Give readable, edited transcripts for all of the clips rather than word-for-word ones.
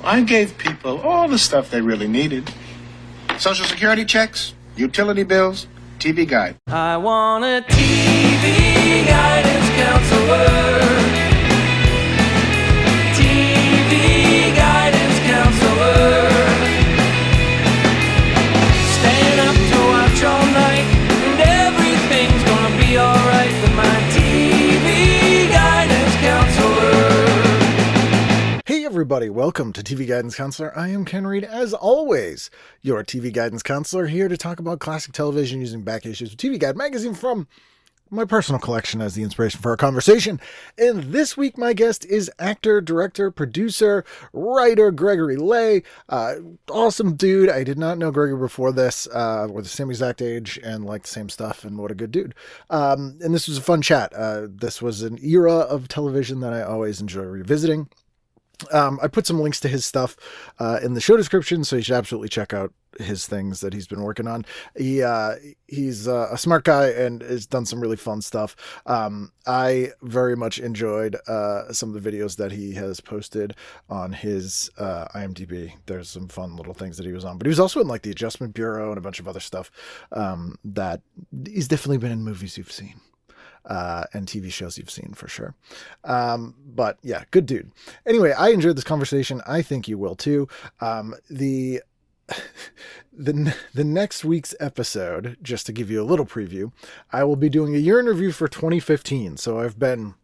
I gave people all the stuff they really needed. Social security checks, utility bills, TV guide. I want a TV guidance counselor. TV guidance counselor. Staying up to watch all night, and everything's gonna be alright with my TV guidance counselor. Hey everybody, welcome to TV Guidance Counselor. I am Ken Reed, as always, your TV Guidance Counselor, here to talk about classic television using back issues of TV Guide magazine from my personal collection as the inspiration for our conversation. And this week, my guest is actor, director, producer, writer Gregory Lay. Awesome dude. I did not know Gregory before this. We're the same exact age and like the same stuff, and what a good dude. And this was a fun chat. This was an era of television that I always enjoy revisiting. I put some links to his stuff in the show description, so you should absolutely check out his things that he's been working on. He's a smart guy and has done some really fun stuff. I very much enjoyed some of the videos that he has posted on his IMDb. There's some fun little things that he was on, but he was also in like the Adjustment Bureau and a bunch of other stuff that he's definitely been in movies you've seen. And TV shows you've seen for sure. But yeah, good dude. Anyway, I enjoyed this conversation. I think you will too. The next week's episode, just to give you a little preview, I will be doing a year in review for 2015. So I've been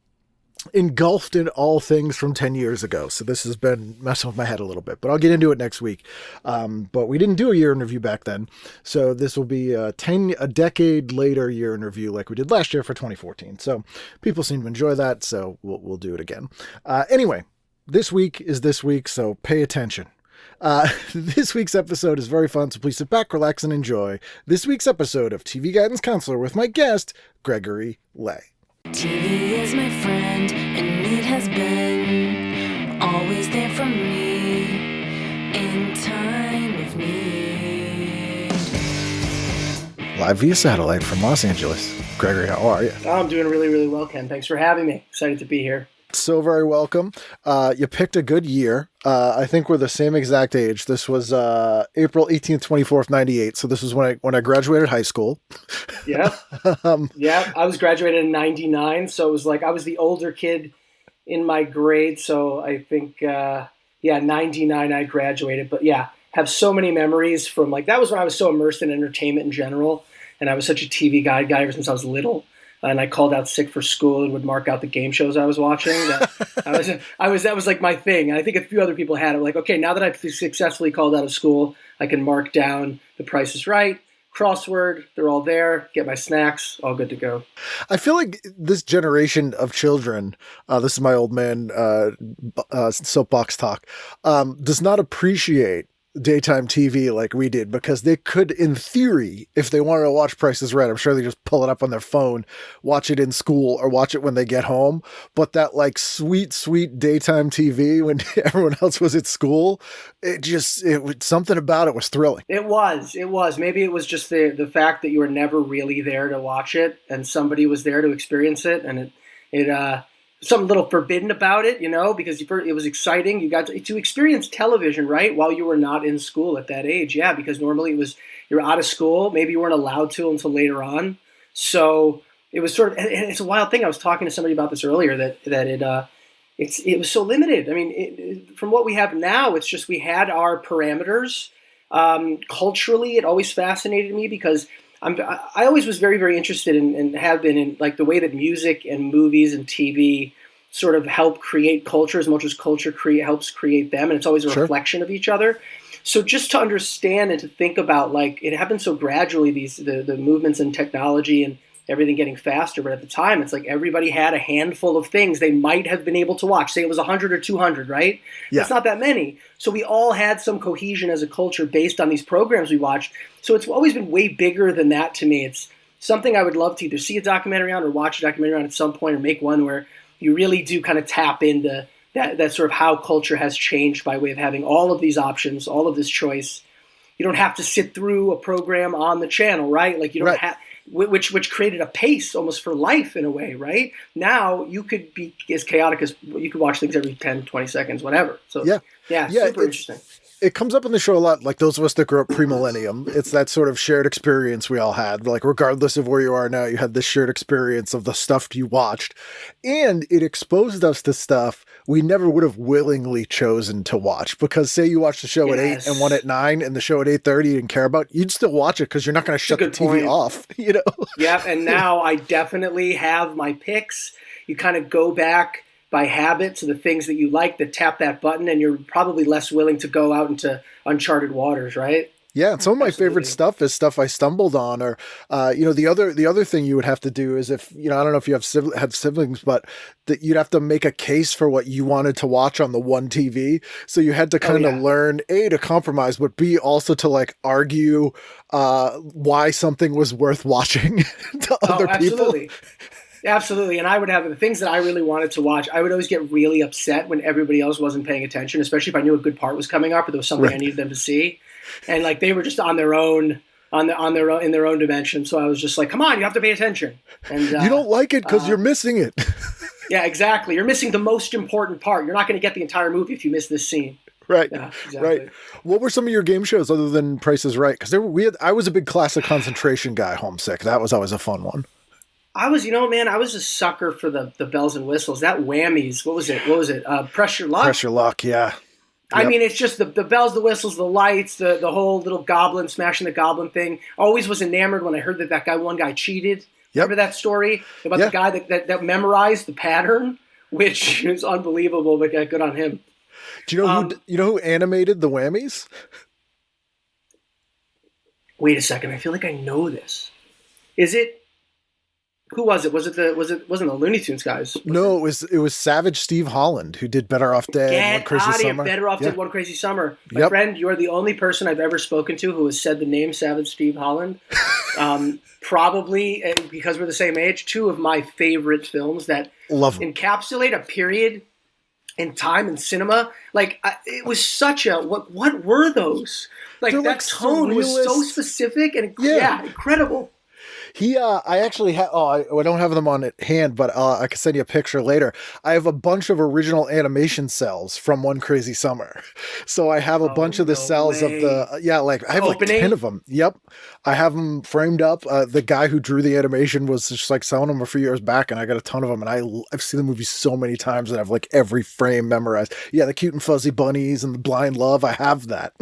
engulfed in all things from 10 years ago. So this has been messing with my head a little bit, but I'll get into it next week. But we didn't do a year in review back then. So this will be a decade later year in review like we did last year for 2014. So people seem to enjoy that. So we'll do it again. Anyway, this week is this week. So pay attention. This week's episode is very fun. So please sit back, relax, and enjoy this week's episode of TV Guidance Counselor with my guest, Gregory Lay. TV is my friend, and it has been always there for me in time of need. Live via satellite from Los Angeles. Gregory, how are you? I'm doing really, really well, Ken. Thanks for having me. Excited to be here. So very welcome. You picked a good year. I think we're the same exact age. This was April 18th, 24th, 98. So this was when I graduated high school. Yeah. Yeah. I was graduated in 99. So it was like I was the older kid in my grade. So I think, 99 I graduated. But yeah, have so many memories from like that was when I was so immersed in entertainment in general. And I was such a TV guy ever since I was little. And I called out sick for school and would mark out the game shows I was watching. That was like my thing. And I think a few other people had it. Like, okay, now that I've successfully called out of school, I can mark down The Price is Right, crossword. They're all there. Get my snacks. All good to go. I feel like this generation of children, this is my old man soapbox talk, does not appreciate daytime TV like we did, because they could, in theory, if they wanted to watch Price is Right, I'm sure they just pull it up on their phone, watch it in school or watch it when they get home. But that like sweet daytime TV when everyone else was at school, it something about it was thrilling. It was. Maybe it was just the fact that you were never really there to watch it and somebody was there to experience it, and it something a little forbidden about it, because it was exciting. You got to experience television, right, while you were not in school at that age. Yeah, because normally you're out of school. Maybe you weren't allowed to until later on. So it was sort of, and it's a wild thing. I was talking to somebody about this earlier that it was so limited. I mean, from what we have now, it's just we had our parameters. Culturally, it always fascinated me because I always was very, very interested in, and have been in, like the way that music and movies and TV sort of help create culture as much as culture helps create them. And it's always a reflection of each other. So just to understand and to think about, like, it happened so gradually, the movements in technology and everything getting faster. But at the time, it's like everybody had a handful of things they might have been able to watch. Say it was 100 or 200, right? Yeah. That's not that many. So we all had some cohesion as a culture based on these programs we watched. So it's always been way bigger than that to me. It's something I would love to either see a documentary on or watch a documentary on at some point, or make one where you really do kind of tap into that sort of how culture has changed by way of having all of these options, all of this choice. You don't have to sit through a program on the channel, right? Like you don't which created a pace almost for life in a way, right? Now you could be as chaotic as you could watch things every 10, 20 seconds, whatever. So yeah, super interesting. It comes up in the show a lot, like those of us that grew up pre-millennium. It's that sort of shared experience we all had. Like, regardless of where you are now, you had this shared experience of the stuff you watched. And it exposed us to stuff we never would have willingly chosen to watch. Because say you watched the show at 8 and one at 9 and the show at 8:30 you didn't care about, you'd still watch it because you're not going to shut the TV off, you know? Yeah, and now I definitely have my picks. You kind of go back by habit to the things that you like, that tap that button, and you're probably less willing to go out into uncharted waters, right? Yeah, and some of my favorite stuff is stuff I stumbled on, or the other thing you would have to do is, if I don't know if you have siblings, but that you'd have to make a case for what you wanted to watch on the one TV. So you had to kind of learn A, to compromise, but B, also to like argue why something was worth watching to other people. Absolutely. And I would have the things that I really wanted to watch. I would always get really upset when everybody else wasn't paying attention, especially if I knew a good part was coming up or there was something I needed them to see. And like they were just on their own, in their own dimension. So I was just like, come on, you have to pay attention. And you don't like it because you're missing it. Yeah, exactly. You're missing the most important part. You're not going to get the entire movie if you miss this scene. Right. Yeah, exactly. Right. What were some of your game shows other than Price is Right? Because I was a big Classic Concentration guy, Homesick. That was always a fun one. I was a sucker for the bells and whistles. That Whammies, what was it? Pressure Luck? Pressure Luck, yeah. I mean, it's just the bells, the whistles, the lights, the whole little goblin, smashing the goblin thing. Always was enamored when I heard that one guy cheated. Remember that story about the guy that memorized the pattern, which is unbelievable, but good on him. Do you know who animated the Whammies? Wait a second, I feel like I know this. Is it? Who was it? Wasn't the Looney Tunes guys? No, it was Savage Steve Holland who did Better Off Dead, One Crazy Summer. Better Off Dead, One Crazy Summer. My friend, you are the only person I've ever spoken to who has said the name Savage Steve Holland. Probably because we're the same age. Two of my favorite films that encapsulate a period in time and cinema. Like it was such a what were those? Like that tone was so specific and incredible. I actually have, I don't have them on hand, but I can send you a picture later. I have a bunch of original animation cells from One Crazy Summer. So I have a bunch of the cells way. Of the, I have like 10 of them. Yep. I have them framed up. The guy who drew the animation was just like selling them a few years back, and I got a ton of them. And I've seen the movie so many times that I've like every frame memorized. Yeah, the cute and fuzzy bunnies and the blind love. I have that.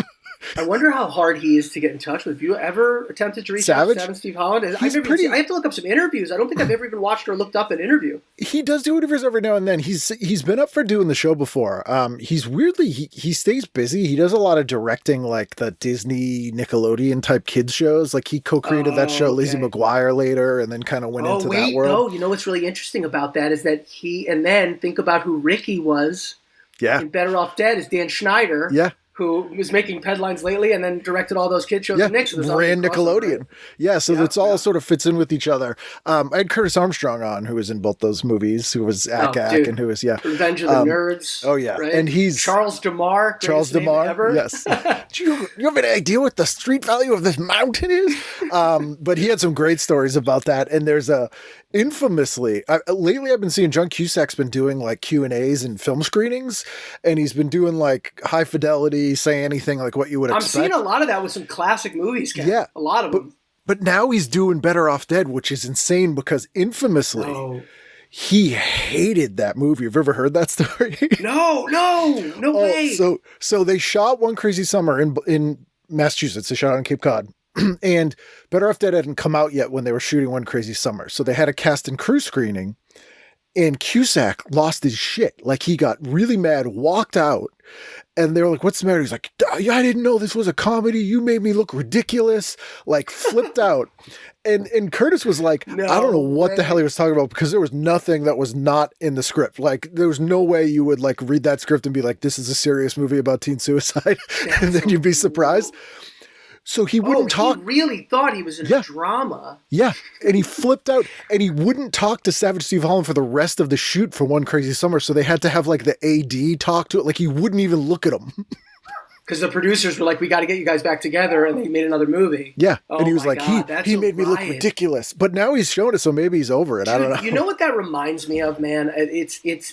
I wonder how hard he is to get in touch with. Have you ever attempted to reach out to Savage Steve Holland? I have to look up some interviews. I don't think I've ever even watched or looked up an interview. He does do interviews every now and then. He's been up for doing the show before. He's weirdly he stays busy. He does a lot of directing, like the Disney Nickelodeon type kids shows. Like he co-created that show Lizzie McGuire later, and then kind of went into that world. No, you know what's really interesting about that is that then think about who Ricky was. Yeah, in Better Off Dead is Dan Schneider. Yeah. Who was making headlines lately and then directed all those kid shows. Yeah, ran Nickelodeon. Right? Yeah, so it's all sort of fits in with each other. I had Curtis Armstrong on, who was in both those movies, who was Ak and who was, Revenge of the Nerds. Oh, yeah. Right? And he's... Charles DeMar. Ever. Yes. Do you have any idea what the street value of this mountain is? But he had some great stories about that. And there's infamously, lately I've been seeing John Cusack's been doing like Q&As and film screenings, and he's been doing like high fidelity, say anything like what you would expect. I'm seeing a lot of that with some classic movies, Ken. Yeah. A lot of them. But now he's doing Better Off Dead, which is insane because infamously he hated that movie. Have you ever heard that story? No way. So they shot One Crazy Summer in Massachusetts. They shot it on Cape Cod. And Better Off Dead hadn't come out yet when they were shooting One Crazy Summer. So they had a cast and crew screening, and Cusack lost his shit. Like he got really mad, walked out, and they were like, what's the matter? He's like, I didn't know this was a comedy. You made me look ridiculous. Like flipped out. And Curtis was like, I don't know what the hell he was talking about, because there was nothing that was not in the script. Like there was no way you would like read that script and be like, this is a serious movie about teen suicide. And then you'd be surprised. So he wouldn't talk. He really thought he was in a drama. Yeah. And he flipped out, and he wouldn't talk to Savage Steve Holland for the rest of the shoot for One Crazy Summer. So they had to have like the AD talk to it. Like he wouldn't even look at him. because the producers were like, we got to get you guys back together, and they made another movie. Yeah, Oh and he was my like, God, he made me look riot. ridiculous, but now he's shown it, so maybe he's over it. I don't know. You know what that reminds me of, man?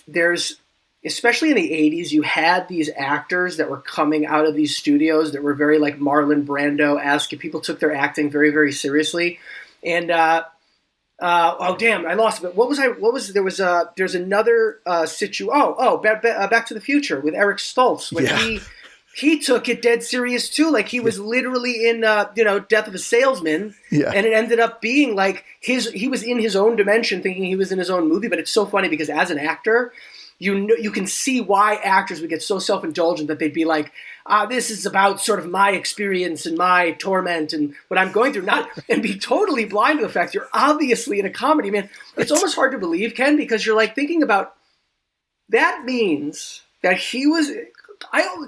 There's especially in the 80s, you had these actors that were coming out of these studios that were very like Marlon Brando-esque. People took their acting very, very seriously. And oh damn, I lost it. But there's another Back to the Future with Eric Stoltz when he took it dead serious too. Like he was literally in Death of a Salesman, and it ended up being like he was in his own dimension, thinking he was in his own movie. But it's so funny because as an actor, you can see why actors would get so self-indulgent that they'd be like, this is about sort of my experience and my torment and what I'm going through, and be totally blind to the fact you're obviously in a comedy, man. It's almost hard to believe, Ken, because you're like thinking about that means that he was.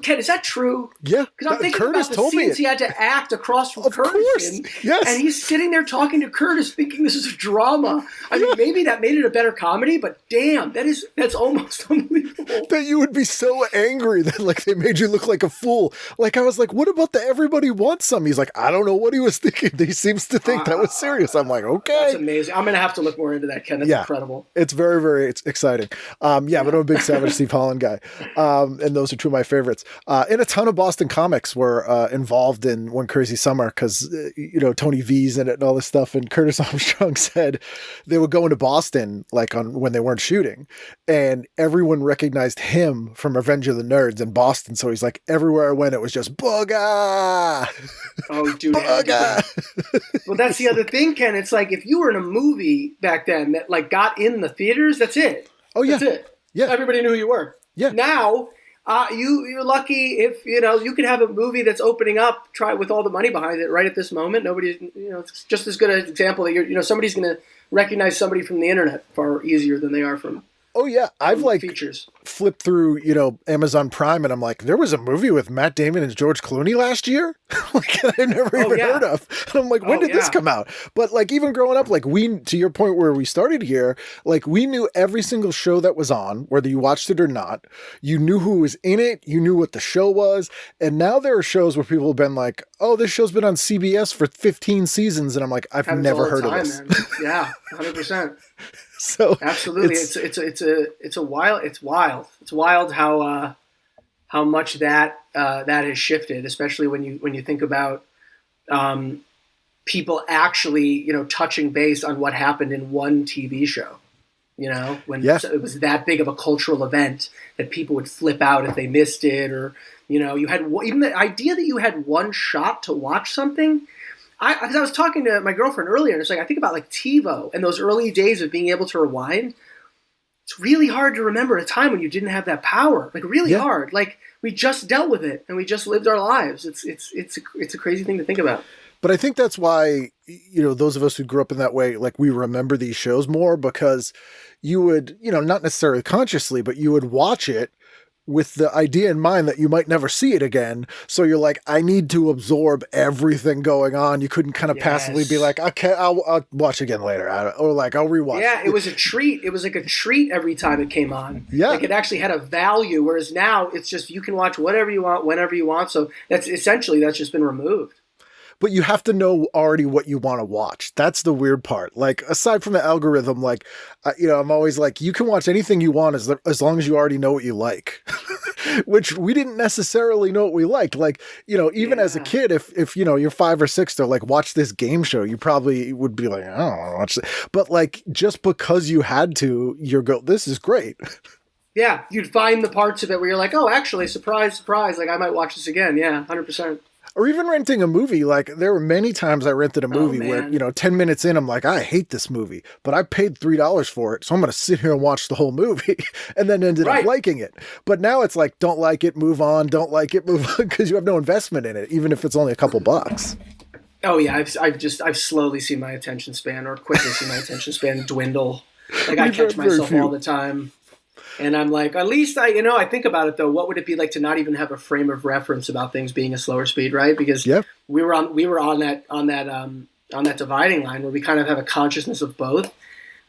Ken, is that true? Yeah, because I'm thinking Curtis about the told me scenes it. he had to act across from Of Curtis, course, yes. And he's sitting there talking to Curtis, thinking this is a drama. I mean, maybe that made it a better comedy, but damn, that's almost unbelievable. That you would be so angry that like they made you look like a fool. Like I was like, what about the everybody wants some? He's like, I don't know what he was thinking. He seems to think that was serious. I'm like, okay, that's amazing. I'm gonna have to look more into that, Ken. That's incredible. It's very, very exciting. But I'm a big Savage Steve Holland guy, and those are two of my favorites. And a ton of Boston comics were involved in One Crazy Summer because, Tony V's in it and all this stuff. And Curtis Armstrong said they would go into Boston when they weren't shooting, and everyone recognized him from Revenge of the Nerds in Boston. So he's like, everywhere I went, it was just Booga! Oh, dude. Booga! Well, that's the other thing, Ken. It's like if you were in a movie back then that like got in the theaters, that's it. Oh, yeah. That's it. Yeah. Everybody knew who you were. Yeah. Now... you're lucky if you could have a movie that's opening up, try with all the money behind it right at this moment. Nobody's it's just as good an example that somebody's going to recognize somebody from the internet far easier than they are from. Oh yeah, I've features. Flipped through Amazon Prime and I'm like, there was a movie with Matt Damon and George Clooney last year, I've never even heard of. And I'm like, when did this come out? But even growing up, to your point where we started here, we knew every single show that was on, whether you watched it or not. You knew who was in it. You knew what the show was. And now there are shows where people have been like, oh, this show's been on CBS for 15 seasons, and I'm like, I've never heard of this. Man. Yeah, 100%. So absolutely, it's wild how much that has shifted, especially when you think about people actually touching base on what happened in one TV show. When it was that big of a cultural event that people would flip out if they missed it, or you had even the idea that you had one shot to watch something. Because I was talking to my girlfriend earlier, and it's like I think about TiVo and those early days of being able to rewind. It's really hard to remember a time when you didn't have that power. Really hard. We just dealt with it and we just lived our lives. It's a crazy thing to think about. But I think that's why those of us who grew up in that way, we remember these shows more, because you would not necessarily consciously, but you would watch it with the idea in mind that you might never see it again. So you're like, I need to absorb everything going on. You couldn't kind of passively be like, okay, I'll watch again later. Or I'll rewatch. Yeah, it was a treat. It was like a treat every time it came on. Yeah. It actually had a value. Whereas now it's just, you can watch whatever you want, whenever you want. So that's just been removed. But you have to know already what you want to watch. That's the weird part. Aside from the algorithm, I'm always like, you can watch anything you want as long as you already know what you like, which we didn't necessarily know what we liked. Even as a kid, if you're 5 or 6, they're like, watch this game show, you probably would be like, I don't want to watch it. But just because you had to, this is great. Yeah. You'd find the parts of it where you're like, oh, actually, surprise, surprise. I might watch this again. Yeah. 100%. Or even renting a movie. There were many times I rented a movie where, 10 minutes in, I'm like, I hate this movie, but I paid $3 for it. So I'm going to sit here and watch the whole movie, and then ended up liking it. But now it's like, don't like it, move on. Don't like it, move on. Because you have no investment in it, even if it's only a couple bucks. Oh yeah. I've slowly seen my attention span, or quickly seen my attention span dwindle. I catch myself all the time. And I'm like, at least I think about it though. What would it be like to not even have a frame of reference about things being a slower speed, right? Because we were on that dividing line where we kind of have a consciousness of both.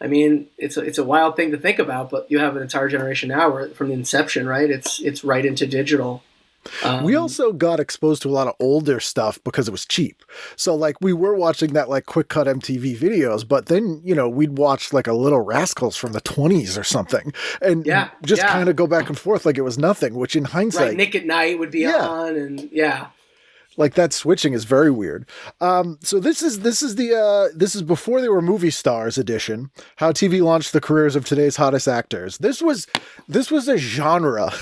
I mean, it's a wild thing to think about, but you have an entire generation now where from the inception, right? It's right into digital. We also got exposed to a lot of older stuff because it was cheap. So like we were watching that like quick cut MTV videos, but then, you know, we'd watch like a Little Rascals from the 20s or something and kind of go back and forth like it was nothing, which in hindsight. Right, Nick at Night would be on and like that switching is very weird. So this is before they were movie stars edition, how TV launched the careers of today's hottest actors. This was a genre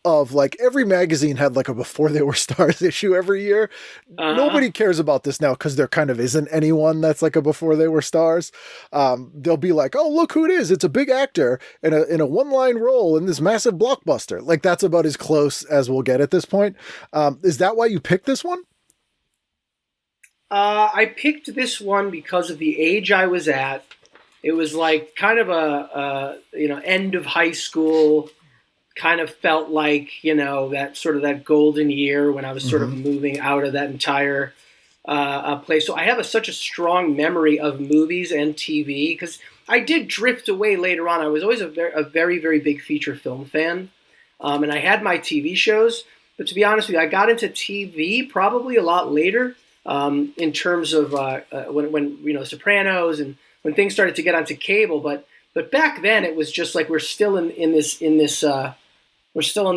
of like every magazine had like a before they were stars issue every year. Nobody cares about this now because there kind of isn't anyone that's like a before they were stars. They'll be like, oh, look who it is. It's a big actor in a one-line role in this massive blockbuster. Like that's about as close as we'll get at this point. Is that why you picked this one? I picked this one because of the age I was at. It was like kind of a end of high school. Kind of felt like, you know, that golden year when I was sort of moving out of that entire place. So I have such a strong memory of movies and TV because I did drift away later on. I was always a very, very big feature film fan. And I had my TV shows. But to be honest with you, I got into TV probably a lot later in terms of when you know, Sopranos and when things started to get onto cable. But back then it was just like we're still in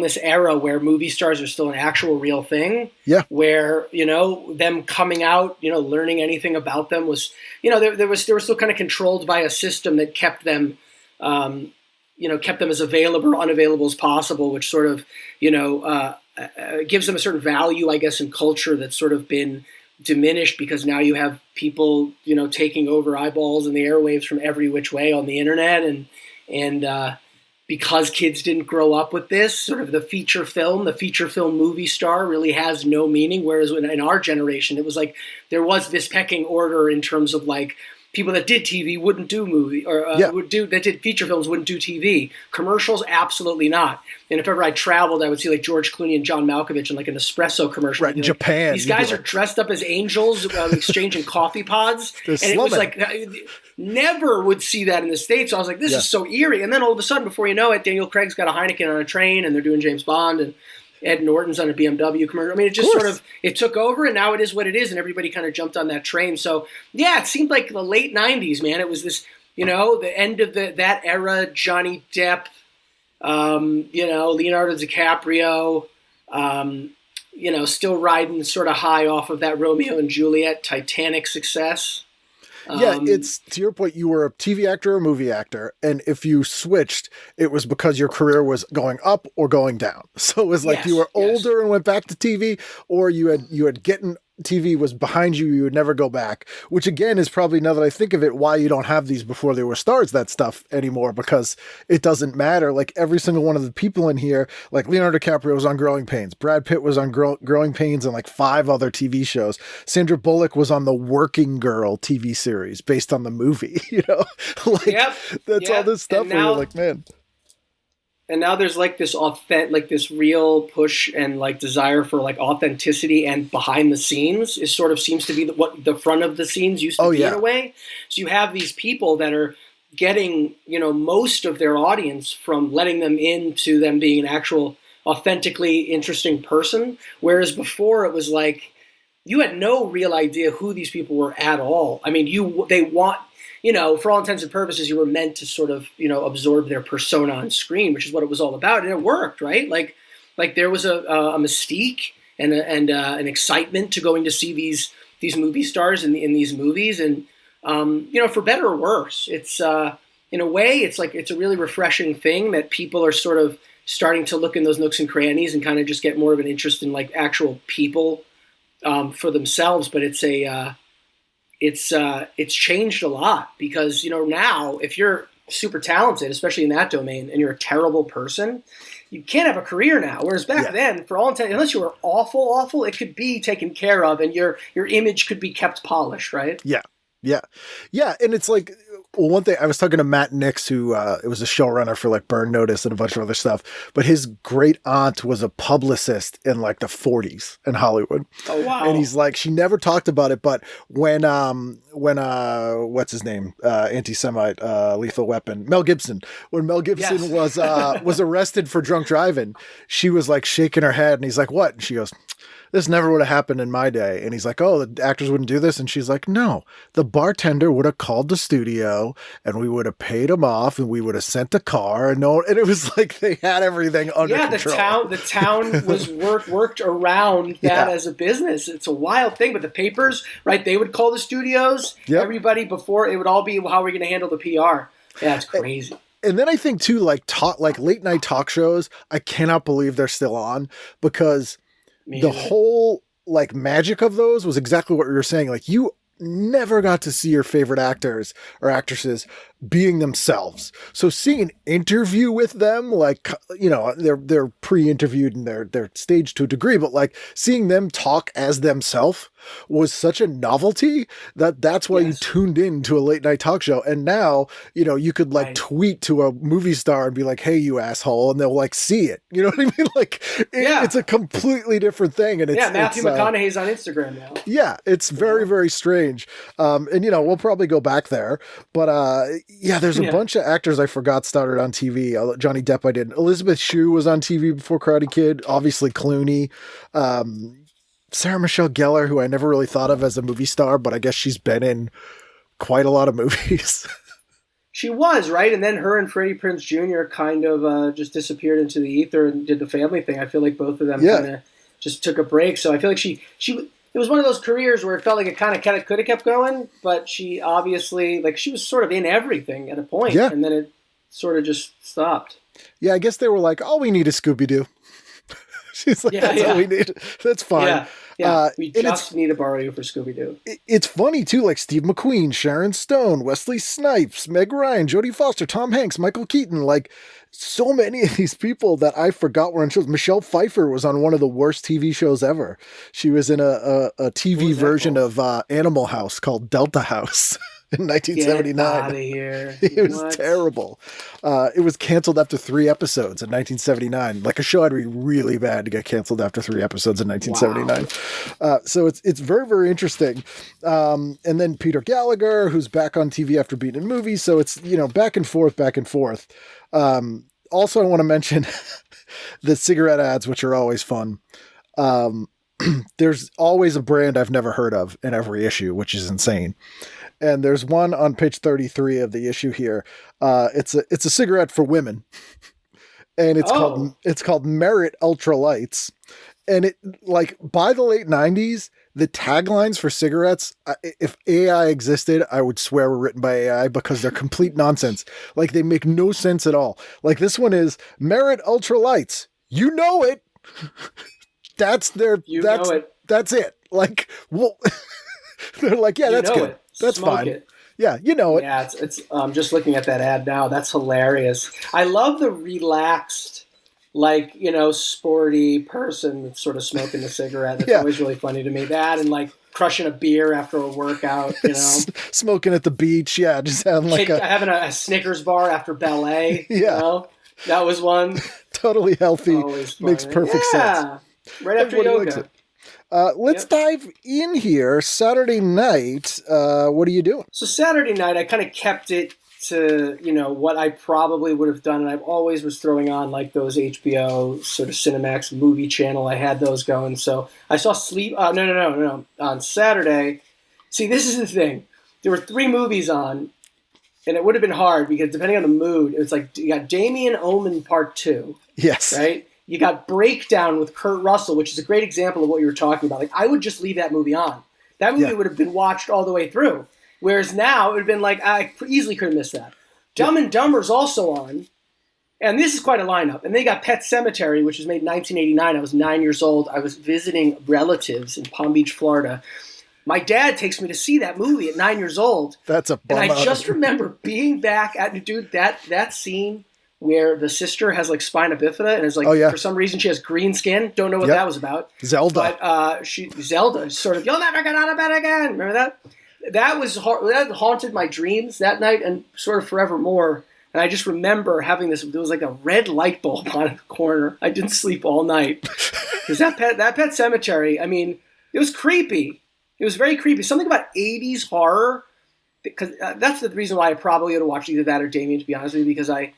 this era where movie stars are still an actual real thing. Yeah. Where, you know, them coming out, you know, learning anything about them was, you know, they were still kind of controlled by a system that kept them as available or unavailable as possible, which sort of, you know, gives them a certain value, I guess, in culture that's sort of been diminished because now you have people, you know, taking over eyeballs and the airwaves from every which way on the internet. And because kids didn't grow up with this, sort of the feature film movie star really has no meaning. Whereas in our generation, it was like there was this pecking order in terms of like people that did TV wouldn't do movie that did feature films wouldn't do TV. Commercials, absolutely not. And if ever I traveled, I would see like George Clooney and John Malkovich in like an espresso commercial. Right, in Japan. These guys are dressed up as angels exchanging coffee pods. It was like never would see that in the States. So I was like, this is so eerie. And then all of a sudden, before you know it, Daniel Craig's got a Heineken on a train and they're doing James Bond and Ed Norton's on a BMW commercial. I mean, it just sort of, it took over and now it is what it is and everybody kind of jumped on that train. So yeah, it seemed like the late 90s, man. It was this, you know, the end of that era, Johnny Depp, you know, Leonardo DiCaprio, you know, still riding sort of high off of that Romeo and Juliet Titanic success. Yeah, it's to your point, you were a TV actor or a movie actor, and if you switched, it was because your career was going up or going down. So it was like you were older and went back to TV, or you had getting TV was behind you, you would never go back, which again is probably, now that I think of it, why you don't have these before they were stars, that stuff anymore, because it doesn't matter. Like every single one of the people in here, like Leonardo DiCaprio was on Growing Pains, Brad Pitt was on Growing Pains and like 5 other TV shows. Sandra Bullock was on the Working Girl TV series based on the movie, you know, like that's all this stuff where you're like, man. And now there's like this this real push and like desire for like authenticity and behind the scenes is sort of seems to be what the front of the scenes used to be in a way. So you have these people that are getting, you know, most of their audience from letting them into them being an actual authentically interesting person. Whereas before it was like, you had no real idea who these people were at all. I mean, you know, for all intents and purposes, you were meant to sort of, you know, absorb their persona on screen, which is what it was all about, and it worked, right? Like there was a mystique and an excitement to going to see these movie stars in these movies, and you know, for better or worse, it's in a way, it's like it's a really refreshing thing that people are sort of starting to look in those nooks and crannies and kind of just get more of an interest in like actual people for themselves. But it's changed a lot because, you know, now if you're super talented, especially in that domain, and you're a terrible person, you can't have a career now. Whereas back then, for all intents, unless you were awful, it could be taken care of and your image could be kept polished, right? Yeah. And it's like, Well, one thing, I was talking to Matt Nix, who it was a showrunner for like Burn Notice and a bunch of other stuff, but his great aunt was a publicist in like the 40s in Hollywood. Oh, wow. And he's like, she never talked about it, but when what's his name? Anti-Semite, Lethal Weapon, Mel Gibson. When Mel Gibson was arrested for drunk driving, she was like shaking her head and he's like, what? And she goes, this never would have happened in my day. And he's like, oh, the actors wouldn't do this. And she's like, no, the bartender would have called the studio and we would have paid him off and we would have sent a car. And it was like they had everything under control. The town was worked around that as a business. It's a wild thing. But the papers, right, they would call the studios. Yep. Everybody before, it would all be, how are we going to handle the PR? Yeah, it's crazy. And then I think too, like late night talk shows, I cannot believe they're still on because the whole like magic of those was exactly what you were saying. Like you never got to see your favorite actors or actresses being themselves. So seeing an interview with them, like, you know, they're pre-interviewed and they're staged to a degree, but like seeing them talk as themselves was such a novelty that's why you tuned in to a late night talk show. And now, you know, you could like tweet to a movie star and be like, hey, you asshole. And they'll like see it. You know what I mean? Like it's a completely different thing. And it's Matthew McConaughey's on Instagram now. Yeah. It's very, very strange. And you know, we'll probably go back there, but there's a bunch of actors I forgot started on TV. Johnny Depp, I did. Elizabeth Shue was on TV before Karate Kid. Obviously Clooney. Sarah Michelle Gellar, who I never really thought of as a movie star, but I guess she's been in quite a lot of movies. She was, right? And then her and Freddie Prinze Jr. kind of just disappeared into the ether and did the family thing. I feel like both of them kind of just took a break. So I feel like she it was one of those careers where it felt like it kind of could have kept going, but she obviously, like, she was sort of in everything at a point, and then it sort of just stopped. Yeah, I guess they were like, all we need is Scooby-Doo. She's like, that's all we need. That's fine. Yeah, we just need to borrow you for Scooby-Doo. It's funny, too, like Steve McQueen, Sharon Stone, Wesley Snipes, Meg Ryan, Jodie Foster, Tom Hanks, Michael Keaton, like so many of these people that I forgot were on shows. Michelle Pfeiffer was on one of the worst TV shows ever. She was in a TV version of Animal House called Delta House. In 1979. Get out of here. It was terrible. It was canceled after 3 episodes in 1979. Like a show had to be really bad to get canceled after 3 episodes in 1979. Wow. So it's very, very interesting. And then Peter Gallagher, who's back on TV after being in movies. So it's, you know, back and forth. Also, I want to mention the cigarette ads, which are always fun. There's always a brand I've never heard of in every issue, which is insane. And there's one on page 33 of the issue here. It's a cigarette for women, and it's called Meritt Ultra Lights. And it, like, by the late 90s, the taglines for cigarettes, if AI existed, I would swear were written by AI because they're complete nonsense. Like, they make no sense at all. Like, this one is Meritt Ultra Lights. You know it. That's it. Like, well, they're like, yeah, that's good. That's Smoke fine. It. Yeah, you know it. Yeah, it's just looking at that ad now. That's hilarious. I love the relaxed, like, you know, sporty person that's sort of smoking a cigarette. That's always really funny to me. That and like crushing a beer after a workout, you know. Smoking at the beach, just having like having a Snickers bar after ballet. You know? That was one. Totally healthy. Makes perfect sense. Right after yoga. Let's dive in here. Saturday night, what are you doing? So Saturday night, I kind of kept it to, you know, what I probably would have done. And I've always was throwing on like those HBO sort of Cinemax movie channel. I had those going. So I saw No. On Saturday, see, this is the thing. There were 3 movies on, and it would have been hard because depending on the mood, it was like, you got Damien Omen Part 2. Yes. Right? You got Breakdown with Kurt Russell, which is a great example of what you were talking about. Like, I would just leave that movie on. That movie would have been watched all the way through. Whereas now, it would have been like, I easily could have missed that. Dumb and Dumber's also on. And this is quite a lineup. And they got Pet Semetary, which was made in 1989. I was 9 years old. I was visiting relatives in Palm Beach, Florida. My dad takes me to see that movie at 9 years old. That's a bummer. And I just remember being back at, dude, that scene where the sister has like spina bifida and is like, for some reason she has green skin. Don't know what that was about. Zelda. But Zelda is sort of, you'll never get out of bed again. Remember that? that haunted my dreams that night and sort of forevermore. And I just remember having this. There was like a red light bulb on the corner. I didn't sleep all night because that Pet Semetary. I mean, it was creepy. It was very creepy. Something about 80s horror. Because that's the reason why I probably would have watched either that or Damien, to be honest with you. Because I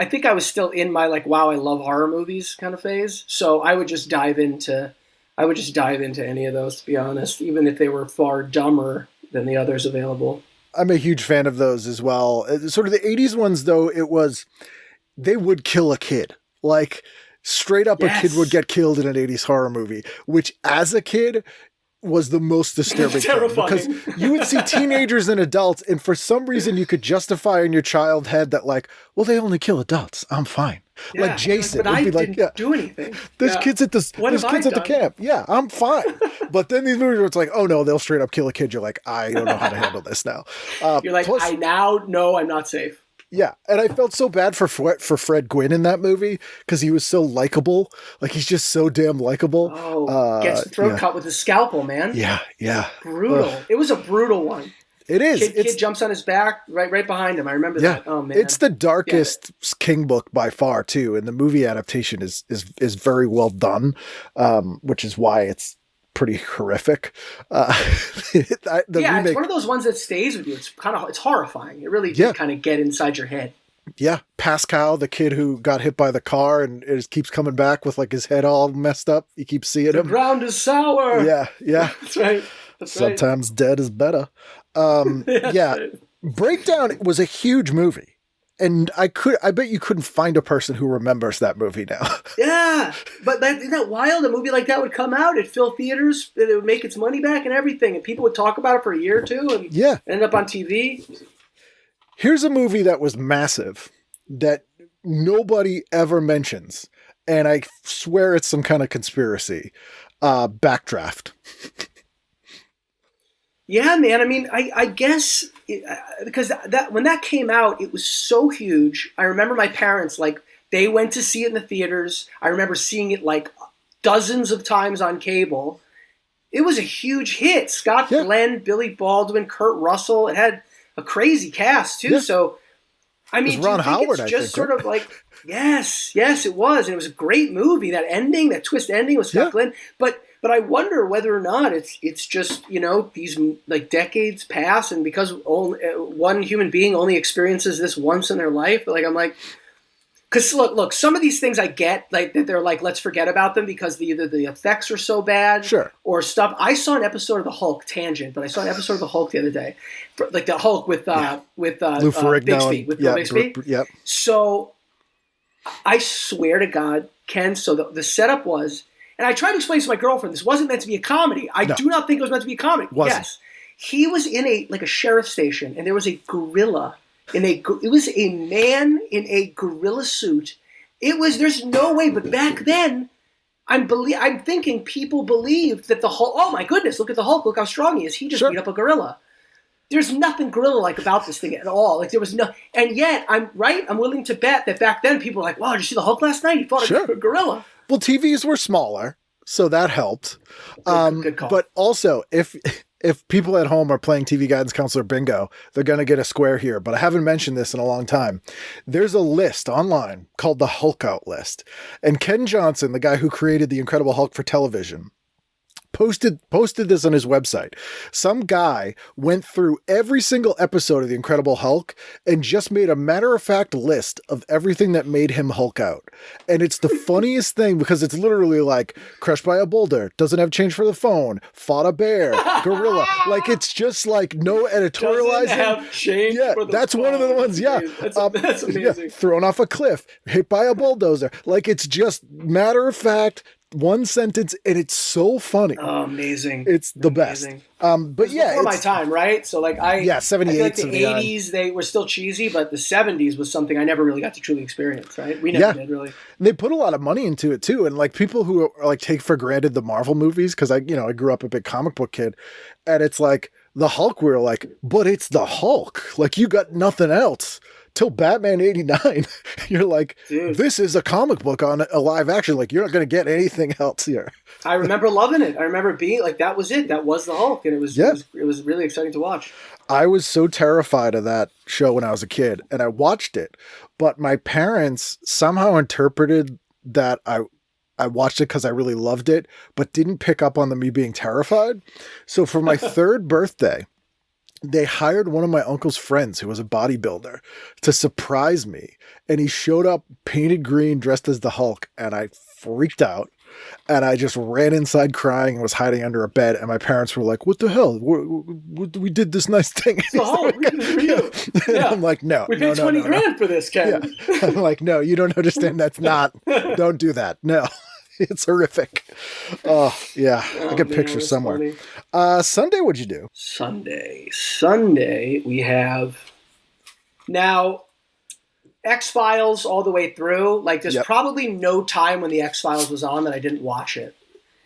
think I was still in my like, wow, I love horror movies kind of phase. So I would just dive into any of those, to be honest, even if they were far dumber than the others available. I'm a huge fan of those as well. Sort of the 80s ones, though, they would kill a kid. Like, straight up Yes. a kid would get killed in an 80s horror movie, which as a kid was the most disturbing thing. Because you would see teenagers and adults, and for some reason you could justify in your child head that like, well, they only kill adults. I'm fine. Yeah, like Jason but would I be like, didn't yeah, do anything. there's Yeah. kids at the What there's have kids I at the done? camp. Yeah, I'm fine. But then these movies where it's like, oh no, they'll straight up kill a kid. You're like, I don't know how to handle this now. You're like, plus- I now know I'm not safe. Yeah, and I felt so bad for Fred Gwynn in that movie because he was so likable. Like, he's just so damn likable. Oh, gets the throat cut with a scalpel, man. Yeah. Brutal. Ugh. It was a brutal one. It is. Kid jumps on his back right behind him. I remember Yeah, that. Oh man, it's the darkest King book by far too, and the movie adaptation is very well done, which is why it's pretty horrific. The remake, it's one of those ones that stays with you. It's horrifying. It really did kind of get inside your head. Yeah, Pascal, the kid who got hit by the car and it just keeps coming back with like his head all messed up. You keep seeing The him. ground is sour. Yeah. That's right. Sometimes dead is better. Yeah. Breakdown was a huge movie. And I bet you couldn't find a person who remembers that movie now. Yeah, but isn't that wild? A movie like that would come out, it'd fill theaters, it would make its money back and everything, and people would talk about it for a year or two, and end up on TV. Here's a movie that was massive that nobody ever mentions, and I swear it's some kind of conspiracy. Backdraft. Yeah, man. I mean, I guess because when that came out, it was so huge. I remember my parents, like, they went to see it in the theaters. I remember seeing it like dozens of times on cable. It was a huge hit. Scott Glenn, Billy Baldwin, Kurt Russell. It had a crazy cast too. Yeah. So, I mean, Ron Howard, it's just sort of like, yes, it was. And it was a great movie. That ending, that twist ending with Scott Glenn. But I wonder whether or not it's just, these like decades pass, and because one human being only experiences this once in their life, like I'm like, because look, some of these things I get, like that they're like, let's forget about them because either the effects are so bad, or stuff. I saw an episode of the Hulk, tangent, but I saw an episode of the Hulk the other day, like the Hulk with Lou Ferrigno, with Bill Bixby. Yep. So I swear to God, Ken. So the setup was. And I tried to explain to my girlfriend, this wasn't meant to be a comedy. I do not think it was meant to be a comedy. Wasn't. Yes. He was in a sheriff station, and there was a gorilla. It was a man in a gorilla suit. There's no way, but back then, I'm thinking people believed that the Hulk, oh my goodness, look at the Hulk, look how strong he is. He just beat up a gorilla. There's nothing gorilla-like about this thing at all. Like there was no, and yet I'm willing to bet that back then people were like, wow, did you see the Hulk last night? He fought a gorilla. Well, TVs were smaller, so that helped. Good call. But also, if people at home are playing TV Guidance Counselor Bingo, they're going to get a square here. But I haven't mentioned this in a long time. There's a list online called the Hulk Out list. And Ken Johnson, the guy who created the Incredible Hulk for television, posted this on his website. Some guy went through every single episode of The Incredible Hulk and just made a matter-of-fact list of everything that made him Hulk out. And it's the funniest thing because it's literally like, crushed by a boulder, doesn't have change for the phone, fought a bear, gorilla. Like, it's just like no editorializing. Doesn't have change for the that's phone. one of the ones, That's amazing. Yeah, thrown off a cliff, hit by a bulldozer. Like, it's just matter-of-fact, one sentence, and it's so funny. Oh, amazing! It's the best. But yeah, before my time, right? So like 78, I feel like the 80s they were still cheesy, but the 70s was something I never really got to truly experience. Right? We never did really. They put a lot of money into it too, and like people who are like take for granted the Marvel movies because I grew up a big comic book kid, and it's like, the Hulk, we were like, but it's the Hulk. Like, you got nothing else. Till Batman 89, you're like, Dude. This is a comic book on a live action. Like, you're not going to get anything else here. I remember loving it. I remember being like, that was it. That was the Hulk. And it was really exciting to watch. I was so terrified of that show when I was a kid, and I watched it. But my parents somehow interpreted that I watched it because I really loved it, but didn't pick up on me being terrified. So for my third birthday, they hired one of my uncle's friends who was a bodybuilder to surprise me. And he showed up painted green, dressed as the Hulk. And I freaked out. And I just ran inside crying and was hiding under a bed. And my parents were like, what the hell? We did this nice thing. The Hulk, we did it for you. Yeah. I'm like, no. We paid 20 grand for this, Ken. Yeah. I'm like, no, you don't understand. That's not. Don't do that. No. It's horrific. Oh, yeah. I got pictures somewhere. Funny. Sunday, what'd you do? Sunday, we have now X-Files all the way through. Like, there's probably no time when the X-Files was on that I didn't watch it.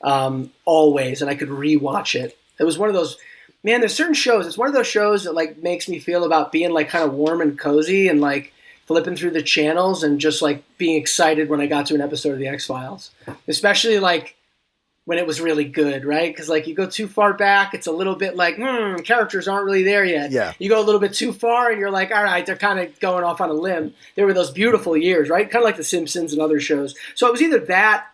Always. And I could rewatch it. It was one of those, man, there's certain shows. It's one of those shows that, like, makes me feel about being, like, kind of warm and cozy and, like, flipping through the channels and just like being excited when I got to an episode of the X-Files, especially like when it was really good, right? Because like you go too far back, it's a little bit like, characters aren't really there yet. Yeah. You go a little bit too far and you're like, all right, they're kind of going off on a limb. There were those beautiful years, right? Kind of like The Simpsons and other shows. So it was either that.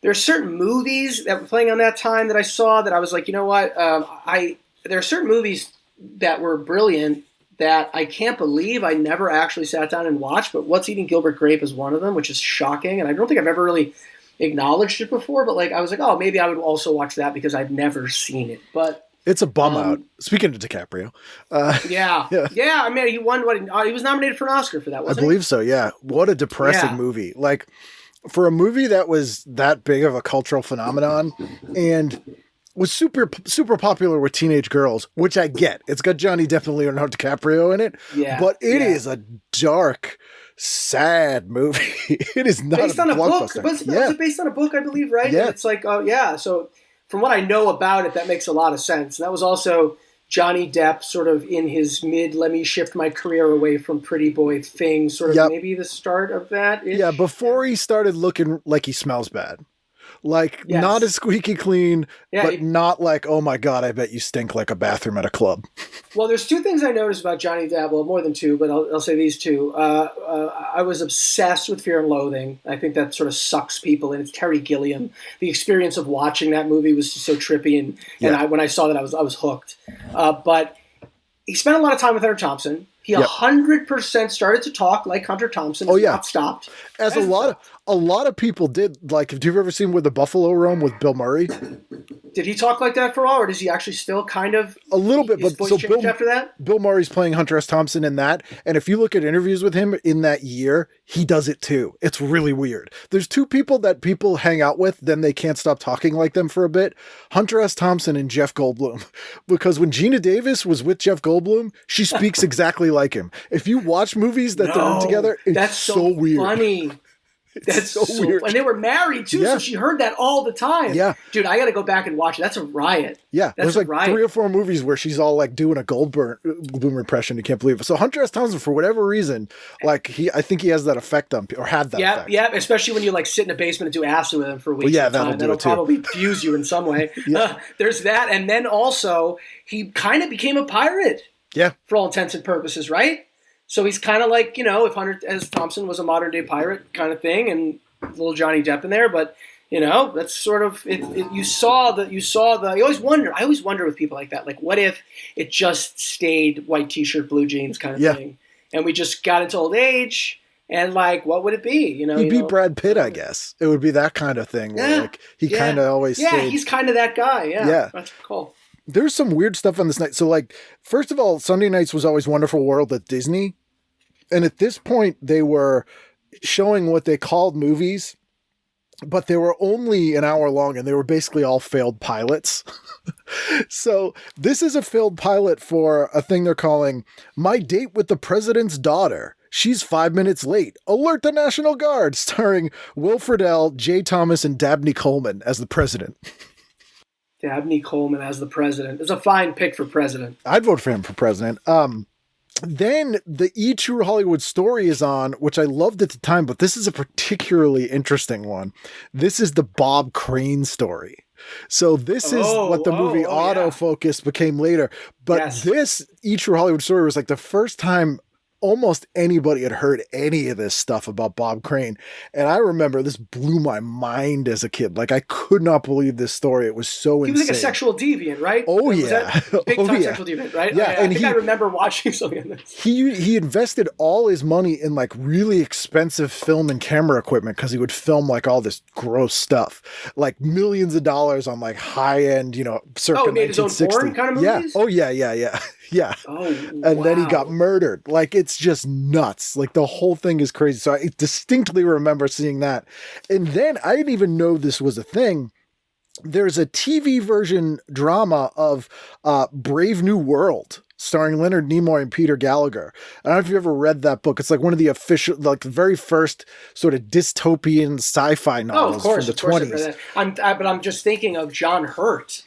There are certain movies that were playing on that time that I saw that I was like, you know what? There are certain movies that were brilliant that I can't believe I never actually sat down and watched, but What's Eating Gilbert Grape is one of them, which is shocking, and I don't think I've ever really acknowledged it before, but like I was like, oh, maybe I would also watch that because I've never seen it. But it's a bum out. Speaking of DiCaprio. Yeah. I mean, he won he was nominated for an Oscar for that, wasn't he? I believe so, yeah. What a depressing movie. Like, for a movie that was that big of a cultural phenomenon and was super popular with teenage girls, which I get. It's got Johnny Depp and Leonardo DiCaprio in it, but it is a dark, sad movie. It is not based on a book. Was it based on a book, I believe, right? Yeah. And it's like, so from what I know about it, that makes a lot of sense. And that was also Johnny Depp sort of in his let me shift my career away from pretty boy thing, sort of maybe the start of that. Yeah, before he started looking like he smells bad. Like, not as squeaky clean, but not like, oh my God, I bet you stink like a bathroom at a club. Well, there's two things I noticed about Johnny Depp. Well, more than two, but I'll say these two. I was obsessed with Fear and Loathing. I think that sort of sucks people in. It's Terry Gilliam. The experience of watching that movie was just so trippy, and when I saw that, I was hooked. But he spent a lot of time with Hunter Thompson. He 100% started to talk like Hunter Thompson. Not stopped. As a lot of people did. Like, have you ever seen Where the Buffalo Roam with Bill Murray? Did he talk like that for a while, or does he actually still kind of a little bit? But so after that, Bill Murray's playing Hunter S. Thompson in that, and if you look at interviews with him in that year, he does it too. It's really weird. There's two people that people hang out with, then they can't stop talking like them for a bit: Hunter S. Thompson and Jeff Goldblum. Because when Gina Davis was with Jeff Goldblum, she speaks exactly like him. If you watch movies that they're in together, it's so weird. Funny. That's so weird. And they were married too, so she heard that all the time. Yeah. Dude, I got to go back and watch it. That's a riot. Yeah. There's like 3 or 4 movies where she's all like doing a Goldblum impression. You can't believe it. So Hunter S. Thompson, for whatever reason, like I think he has that effect on people, or had that effect. Yeah, especially when you like sit in a basement and do acid with him for weeks at a time. That'll probably fuse you in some way. There's that. And then also, he kind of became a pirate. Yeah. For all intents and purposes, right? So he's kind of like, if Hunter S. Thompson was a modern day pirate kind of thing, and little Johnny Depp in there, but that's sort of it. You always wonder. I always wonder with people like that, like what if it just stayed white t-shirt, blue jeans kind of thing, and we just got into old age, and like what would it be? He'd be Brad Pitt, I guess. It would be that kind of thing. Where, like he kind of always stayed. He's kind of that guy. Yeah, that's cool. There's some weird stuff on this night. So like, first of all, Sunday nights was always Wonderful World at Disney. And at this point, they were showing what they called movies, but they were only an hour long, and they were basically all failed pilots. So this is a failed pilot for a thing they're calling My Date with the President's Daughter. She's 5 minutes late. Alert the National Guard, starring Will Friedle, Jay Thomas, and Dabney Coleman as the president. Dabney Coleman as the president. It's a fine pick for president. I'd vote for him for president. Then the E! True Hollywood Story is on, which I loved at the time, but this is a particularly interesting one. This is the Bob Crane story. So this is what the movie Autofocus became later. But this E! True Hollywood Story was like the first time almost anybody had heard any of this stuff about Bob Crane. And I remember this blew my mind as a kid. Like, I could not believe this story. It was so insane. He was like a sexual deviant, right? Oh, yeah. Big time sexual deviant, right? Yeah. I think I remember watching something in this. He invested all his money in like really expensive film and camera equipment because he would film like all this gross stuff. Like millions of dollars on like high-end, circa 1960. He made his own porn kind of movies? Yeah. Oh, yeah. Yeah. Oh, and then he got murdered. Like, it's just nuts. Like, the whole thing is crazy. So I distinctly remember seeing that. And then I didn't even know this was a thing. There's a TV version drama of Brave New World starring Leonard Nimoy and Peter Gallagher. I don't know if you ever read that book. It's like one of the official, like the very first sort of dystopian sci-fi novels from the 20s. But I'm just thinking of John Hurt.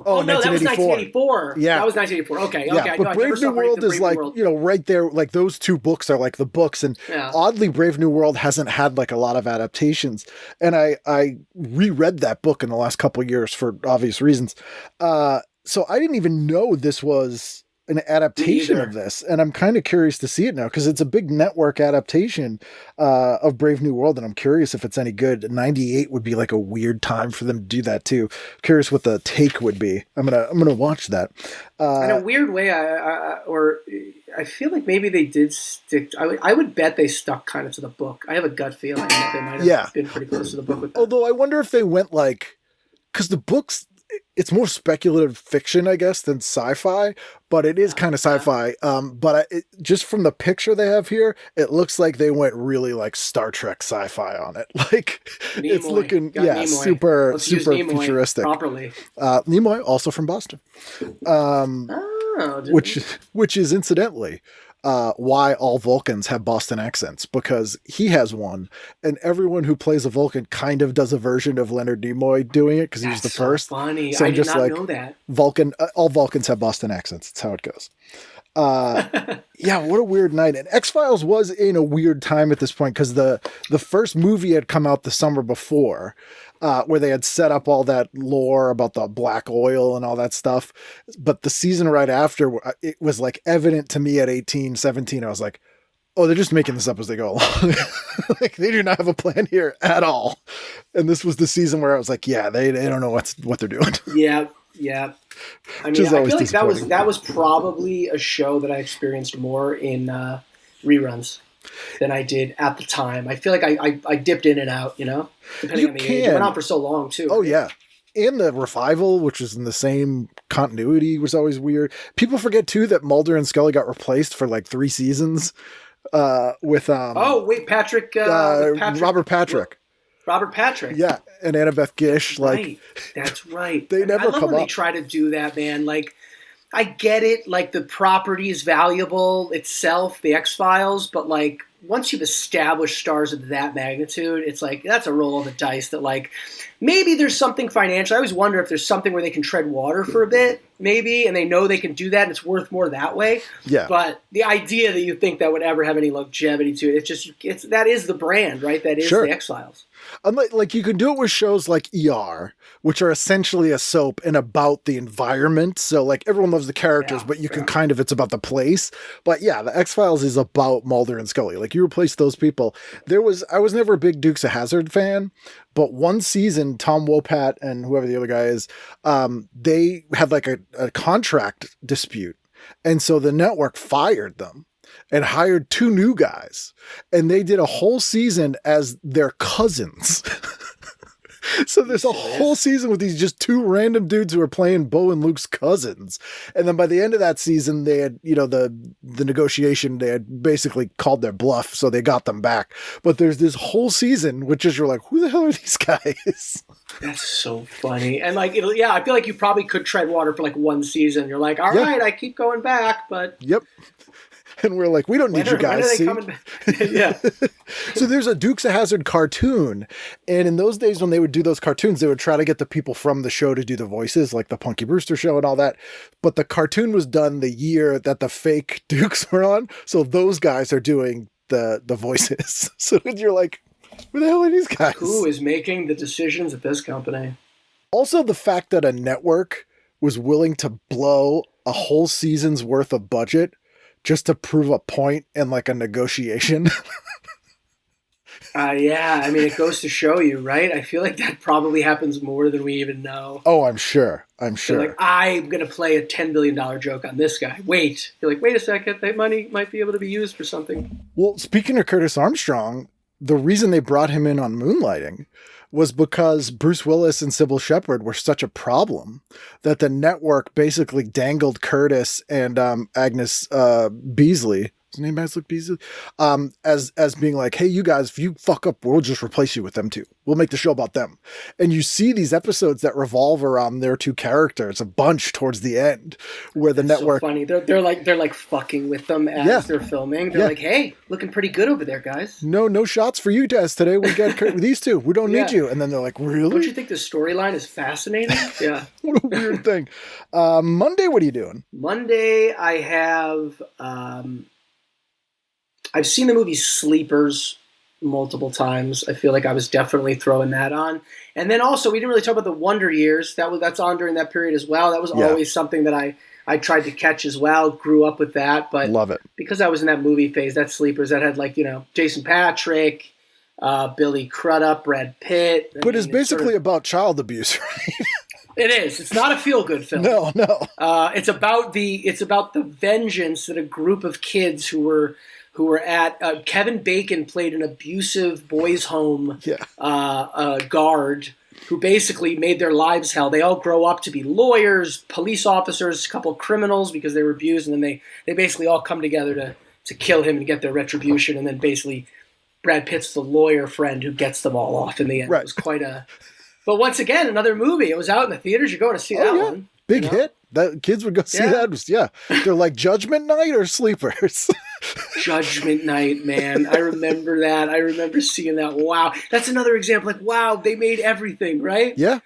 Oh, no, that was 1984. Yeah. That was 1984. Okay. Yeah, but Brave New World is like, right there, like those two books are like the books. And oddly, Brave New World hasn't had like a lot of adaptations. And I reread that book in the last couple of years for obvious reasons. So I didn't even know this was an adaptation of this. And I'm kind of curious to see it now because it's a big network adaptation of Brave New World. And I'm curious if it's any good. 98 would be like a weird time for them to do that too. Curious what the take would be. I'm gonna watch that. In a weird way, I feel like maybe they did stick. I would bet they stuck kind of to the book. I have a gut feeling that they might have been pretty close to the book with that. Although I wonder if they went like, because the books, it's more speculative fiction, I guess, than sci-fi, but it is kind of sci-fi. But just from the picture they have here, it looks like they went really like Star Trek sci-fi on it. Like Nimoy. It's looking, Nimoy. super futuristic. Properly. Nimoy, also from Boston. Which is incidentally why all Vulcans have Boston accents, because he has one, and everyone who plays a Vulcan kind of does a version of Leonard Nimoy doing it because he was the first. Funny, so I did not know that. Vulcan, all Vulcans have Boston accents. That's how it goes. Yeah, what a weird night. And X-Files was in a weird time at this point because the first movie had come out the summer before. Where they had set up all that lore about the black oil and all that stuff. But the season right after, it was like evident to me at 18, 17. I was like, oh, they're just making this up as they go along. Like, they do not have a plan here at all. And this was the season where I was like, yeah, they don't know what they're doing. Yeah. I mean, I feel like that was probably a show that I experienced more in reruns than I did at the time. I feel like I dipped in and out, depending on the age. It went on for so long too. Oh yeah. And the revival, which is in the same continuity, was always weird. People forget too that Mulder and Scully got replaced for like 3 seasons with Robert Patrick. Robert Patrick. Yeah, and Annabeth Gish. Right. That's right. They never come up. They try to do that, man. Like, I get it, like the property is valuable itself, the X-Files, but like once you've established stars of that magnitude, it's like that's a roll of the dice that like maybe there's something financial. I always wonder if there's something where they can tread water for a bit, maybe, and they know they can do that and it's worth more that way. Yeah. But the idea that you think that would ever have any longevity to it, that is the brand, right? That is the X-Files. Like you can do it with shows like ER, which are essentially a soap and about the environment. So like everyone loves the characters, but you can it's about the place. But yeah, the X-Files is about Mulder and Scully. Like you replace those people. I was never a big Dukes of Hazzard fan, but one season, Tom Wopat and whoever the other guy is, they had like a contract dispute. And so the network fired them and hired 2 new guys, and they did a whole season as their cousins. So there's a whole season with these just 2 random dudes who are playing Bo and Luke's cousins. And then by the end of that season, they had, the negotiation, they had basically called their bluff. So they got them back. But there's this whole season, which is you're like, who the hell are these guys? That's so funny. And like, I feel like you probably could tread water for like 1 season. You're like, all right, I keep going back, but. Yep. And we're like, we don't need you When are guys. they See? coming back? Yeah. So there's a Dukes of Hazzard cartoon. And in those days when they would do those cartoons, they would try to get the people from the show to do the voices, like the Punky Brewster show and all that. But the cartoon was done the year that the fake Dukes were on. So those guys are doing the voices. So you're like, where the hell are these guys? Who is making the decisions at this company? Also, the fact that a network was willing to blow a whole season's worth of budget just to prove a point in like a negotiation. Yeah, I mean, it goes to show you, right? I feel like that probably happens more than we even know. Oh, I'm sure. They're like, I'm going to play a $10 billion joke on this guy. Wait. You're like, wait a second. That money might be able to be used for something. Well, speaking of Curtis Armstrong, the reason they brought him in on Moonlighting was because Bruce Willis and Sybil Shepherd were such a problem that the network basically dangled Curtis and Agnes Beasley. His name Agnes Beasley, as being like, hey, you guys, if you fuck up, we'll just replace you with them too. We'll make the show about them. And you see these episodes that revolve around their two characters a bunch towards the end, where the network. So funny. They're like fucking with them as they're filming. They're like, hey, looking pretty good over there, guys. No shots for you guys today. We got these two. We don't need you. And then they're like, really? Don't you think this storyline is fascinating? Yeah. What a weird thing. Monday, what are you doing? Monday, I have. I've seen the movie Sleepers multiple times. I feel like I was definitely throwing that on. And then also, we didn't really talk about the Wonder Years. That's on during that period as well. That was always something that I tried to catch as well. Grew up with that, but love it because I was in that movie phase. That Sleepers that had Jason Patrick, Billy Crudup, Brad Pitt. But it's basically about child abuse, right? It is. It's not a feel-good film. No. It's about the vengeance that a group of kids who were at Kevin Bacon played an abusive boys' home guard who basically made their lives hell. They all grow up to be lawyers, police officers, a couple of criminals because they were abused, and then they basically all come together to kill him and get their retribution. And then basically Brad Pitt's the lawyer friend who gets them all off in the end. Right. It was quite a... But once again, another movie. It was out in the theaters. You're going to see that one. Big hit. That kids would go see that. They're like Judgment Night or Sleepers. Judgment Night, man. I remember that. I remember seeing that. Wow. That's another example. Like, wow, they made everything, right? Yeah.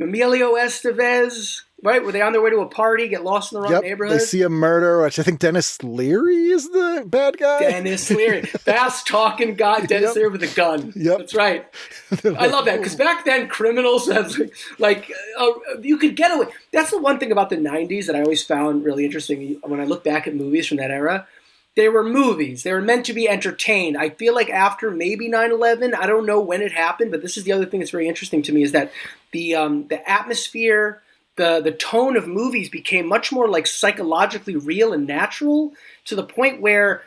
Emilio Estevez, right? Were they on their way to a party, get lost in the wrong neighborhood? They see a murder, which I think Dennis Leary is the bad guy. Dennis Leary. Fast-talking guy, Dennis Leary with a gun. Yep. That's right. I love that, because back then, criminals, you could get away. That's the one thing about the 90s that I always found really interesting when I look back at movies from that era. They were movies. They were meant to be entertained. I feel like after maybe 9/11, I don't know when it happened, but this is the other thing that's very interesting to me is that the atmosphere, the tone of movies became much more like psychologically real and natural to the point where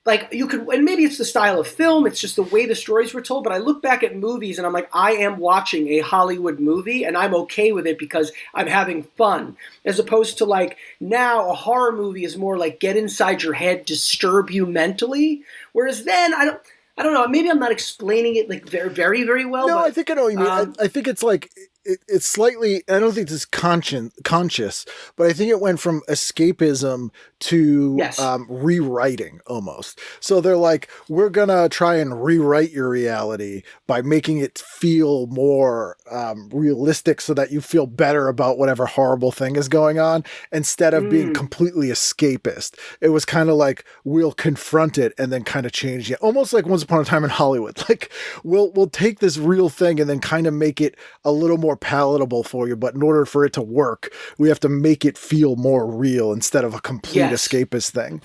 like you could, and maybe it's the style of film, it's just the way the stories were told, but I look back at movies and I'm like, I am watching a Hollywood movie and I'm okay with it because I'm having fun. As opposed to like now a horror movie is more like get inside your head, disturb you mentally. Whereas then I don't know, maybe I'm not explaining it like very, very, very well. No, but, I think I know what you mean. I think it's like, it's slightly, I don't think it's conscious, but I think it went from escapism to rewriting almost. So they're like, we're going to try and rewrite your reality by making it feel more realistic so that you feel better about whatever horrible thing is going on instead of being completely escapist. It was kind of like, we'll confront it and then kind of change it. Almost like Once Upon a Time in Hollywood. Like we'll take this real thing and then kind of make it a little more palatable for you, but in order for it to work, we have to make it feel more real instead of a complete escapist thing.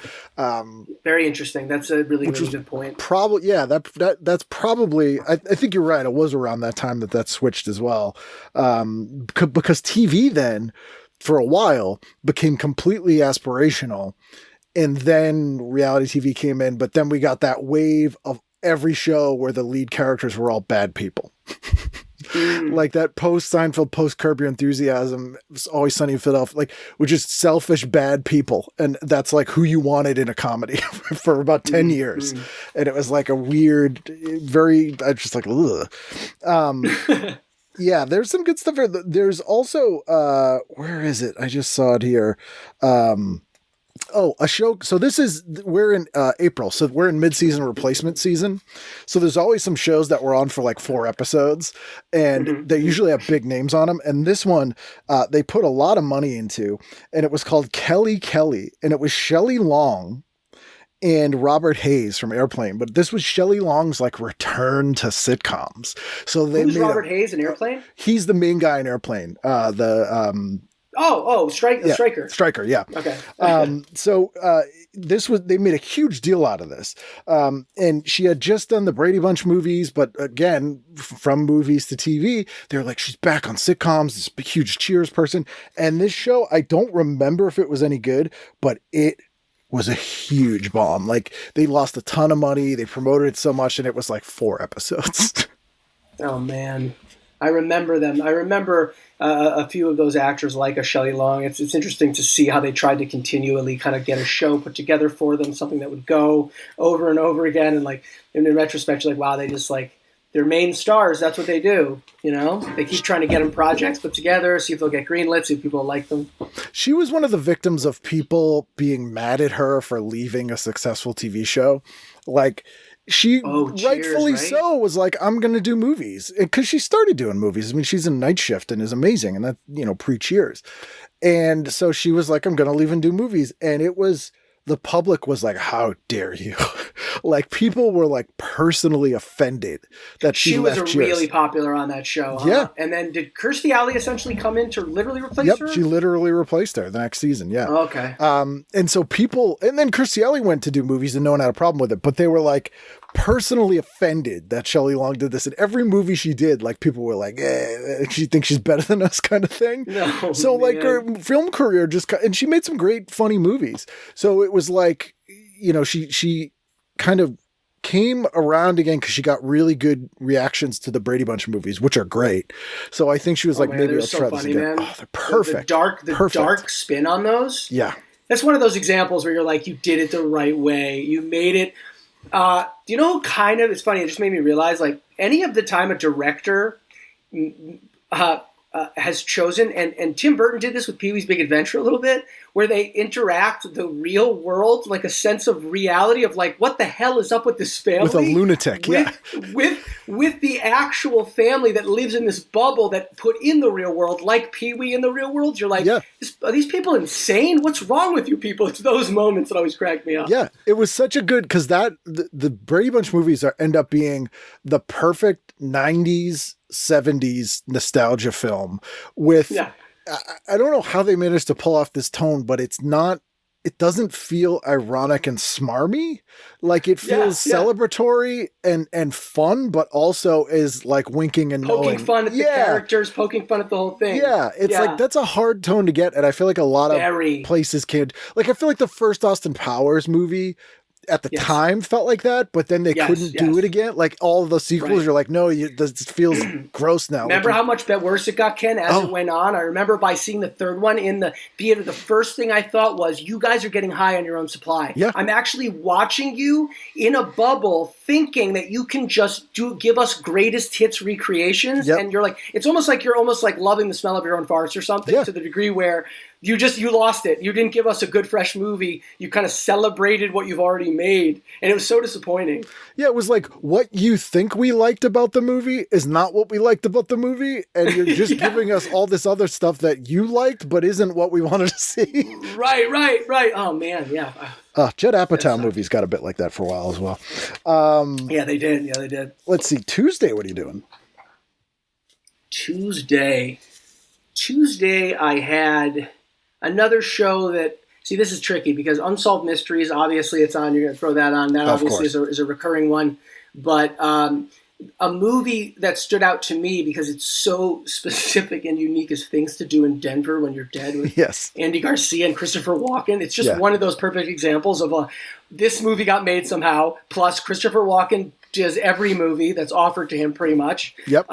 Very interesting. That's a really good point. Probably, that's probably. I think you're right. It was around that time that switched as well, because TV then, for a while, became completely aspirational, and then reality TV came in. But then we got that wave of every show where the lead characters were all bad people. Like that post-Seinfeld, post-Curb Your Enthusiasm, Always Sunny in Philadelphia, like, which is selfish, bad people. And that's like who you wanted in a comedy for about 10 years. And it was like a weird, very, I just like, ugh. Yeah, there's some good stuff here. There's also, where is it? I just saw it here. A show. So we're in April. So we're in mid-season replacement season. So there's always some shows that were on for like 4 episodes, and they usually have big names on them. And this one, they put a lot of money into, and it was called Kelly Kelly, and it was Shelley Long and Robert Hayes from Airplane. But this was Shelley Long's like return to sitcoms. So they Who's made Robert Hayes in Airplane? He's the main guy in Airplane. Striker. Striker, yeah. Okay. They made a huge deal out of this. And she had just done the Brady Bunch movies, but again, from movies to TV, they're like, she's back on sitcoms, this big, huge Cheers person. And this show, I don't remember if it was any good, but it was a huge bomb. Like, they lost a ton of money, they promoted it so much, and it was like 4 episodes. Oh, man. I remember them. I remember a few of those actors like a Shelley Long. It's interesting to see how they tried to continually kind of get a show put together for them, something that would go over and over again. And like in retrospect, you're like, wow, they just like, they're main stars. That's what they do. You know, they keep trying to get them projects put together, see if they'll get greenlit, see if people like them. She was one of the victims of people being mad at her for leaving a successful TV show. Like, she rightfully right? so was like, I'm going to do movies, because she started doing movies. I mean, she's in Night Shift and is amazing. And that, pre-Cheers. And so she was like, I'm going to leave and do movies. And the public was like, how dare you? Like, people were like personally offended that she left was Cheers. Really popular on that show. Huh? Yeah. And then did Kirstie Alley essentially come in to literally replace her? Yep, she literally replaced her the next season. Yeah. Okay. And so and then Kirstie Alley went to do movies and no one had a problem with it, but they were like personally offended that Shelley Long did this. And every movie she did, like, people were like, she thinks she's better than us kind of thing. No, so man. like her film career and she made some great funny movies. So it was like, she kind of came around again because she got really good reactions to the Brady Bunch movies, which are great. So I think she was maybe I'll try this again. Man. Oh, they're perfect. The dark spin on those. Yeah. That's one of those examples where you're like, you did it the right way. You made it. Do you know it's funny, it just made me realize, like, any of the time a director has chosen, and Tim Burton did this with Pee-wee's Big Adventure a little bit, where they interact with the real world, like a sense of reality of like, what the hell is up with this family? With a lunatic, with the actual family that lives in this bubble that put in the real world, like Pee-wee in the real world. You're like, are these people insane? What's wrong with you people? It's those moments that always crack me up. Yeah, it was such a good, because the Brady Bunch movies end up being the perfect 90s, 70s nostalgia film with, I don't know how they managed to pull off this tone, but it doesn't feel ironic and smarmy. Like, it feels celebratory and fun, but also is like winking and poking knowing. Fun at the characters, poking fun at the whole thing. Yeah, it's like, that's a hard tone to get. And I feel like a lot of places can't. Like, I feel like the first Austin Powers movie at the time felt like that, but then they couldn't do it again. Like, all of the sequels, you're like, no, this feels gross now. Remember how much worse it got, Ken, as it went on? I remember by seeing the third one in the theater, the first thing I thought was, you guys are getting high on your own supply. Yeah. I'm actually watching you in a bubble, thinking that you can just give us greatest hits recreations, and you're like, it's almost like you're loving the smell of your own farts or something, to the degree where you lost it. You didn't give us a good, fresh movie. You kind of celebrated what you've already made. And it was so disappointing. Yeah, it was like, what you think we liked about the movie is not what we liked about the movie. And you're just giving us all this other stuff that you liked, but isn't what we wanted to see. Right. Oh, man, yeah. Judd Apatow movies got a bit like that for a while as well. Yeah, they did. Let's see. Tuesday, what are you doing? Tuesday, I had another show that, see, this is tricky because Unsolved Mysteries, obviously it's on, you're going to throw that on. That obviously is a recurring one. But a movie that stood out to me because it's so specific and unique is Things to Do in Denver When You're Dead with Andy Garcia and Christopher Walken. It's just one of those perfect examples of this movie got made somehow, plus Christopher Walken does every movie that's offered to him pretty much. Yep.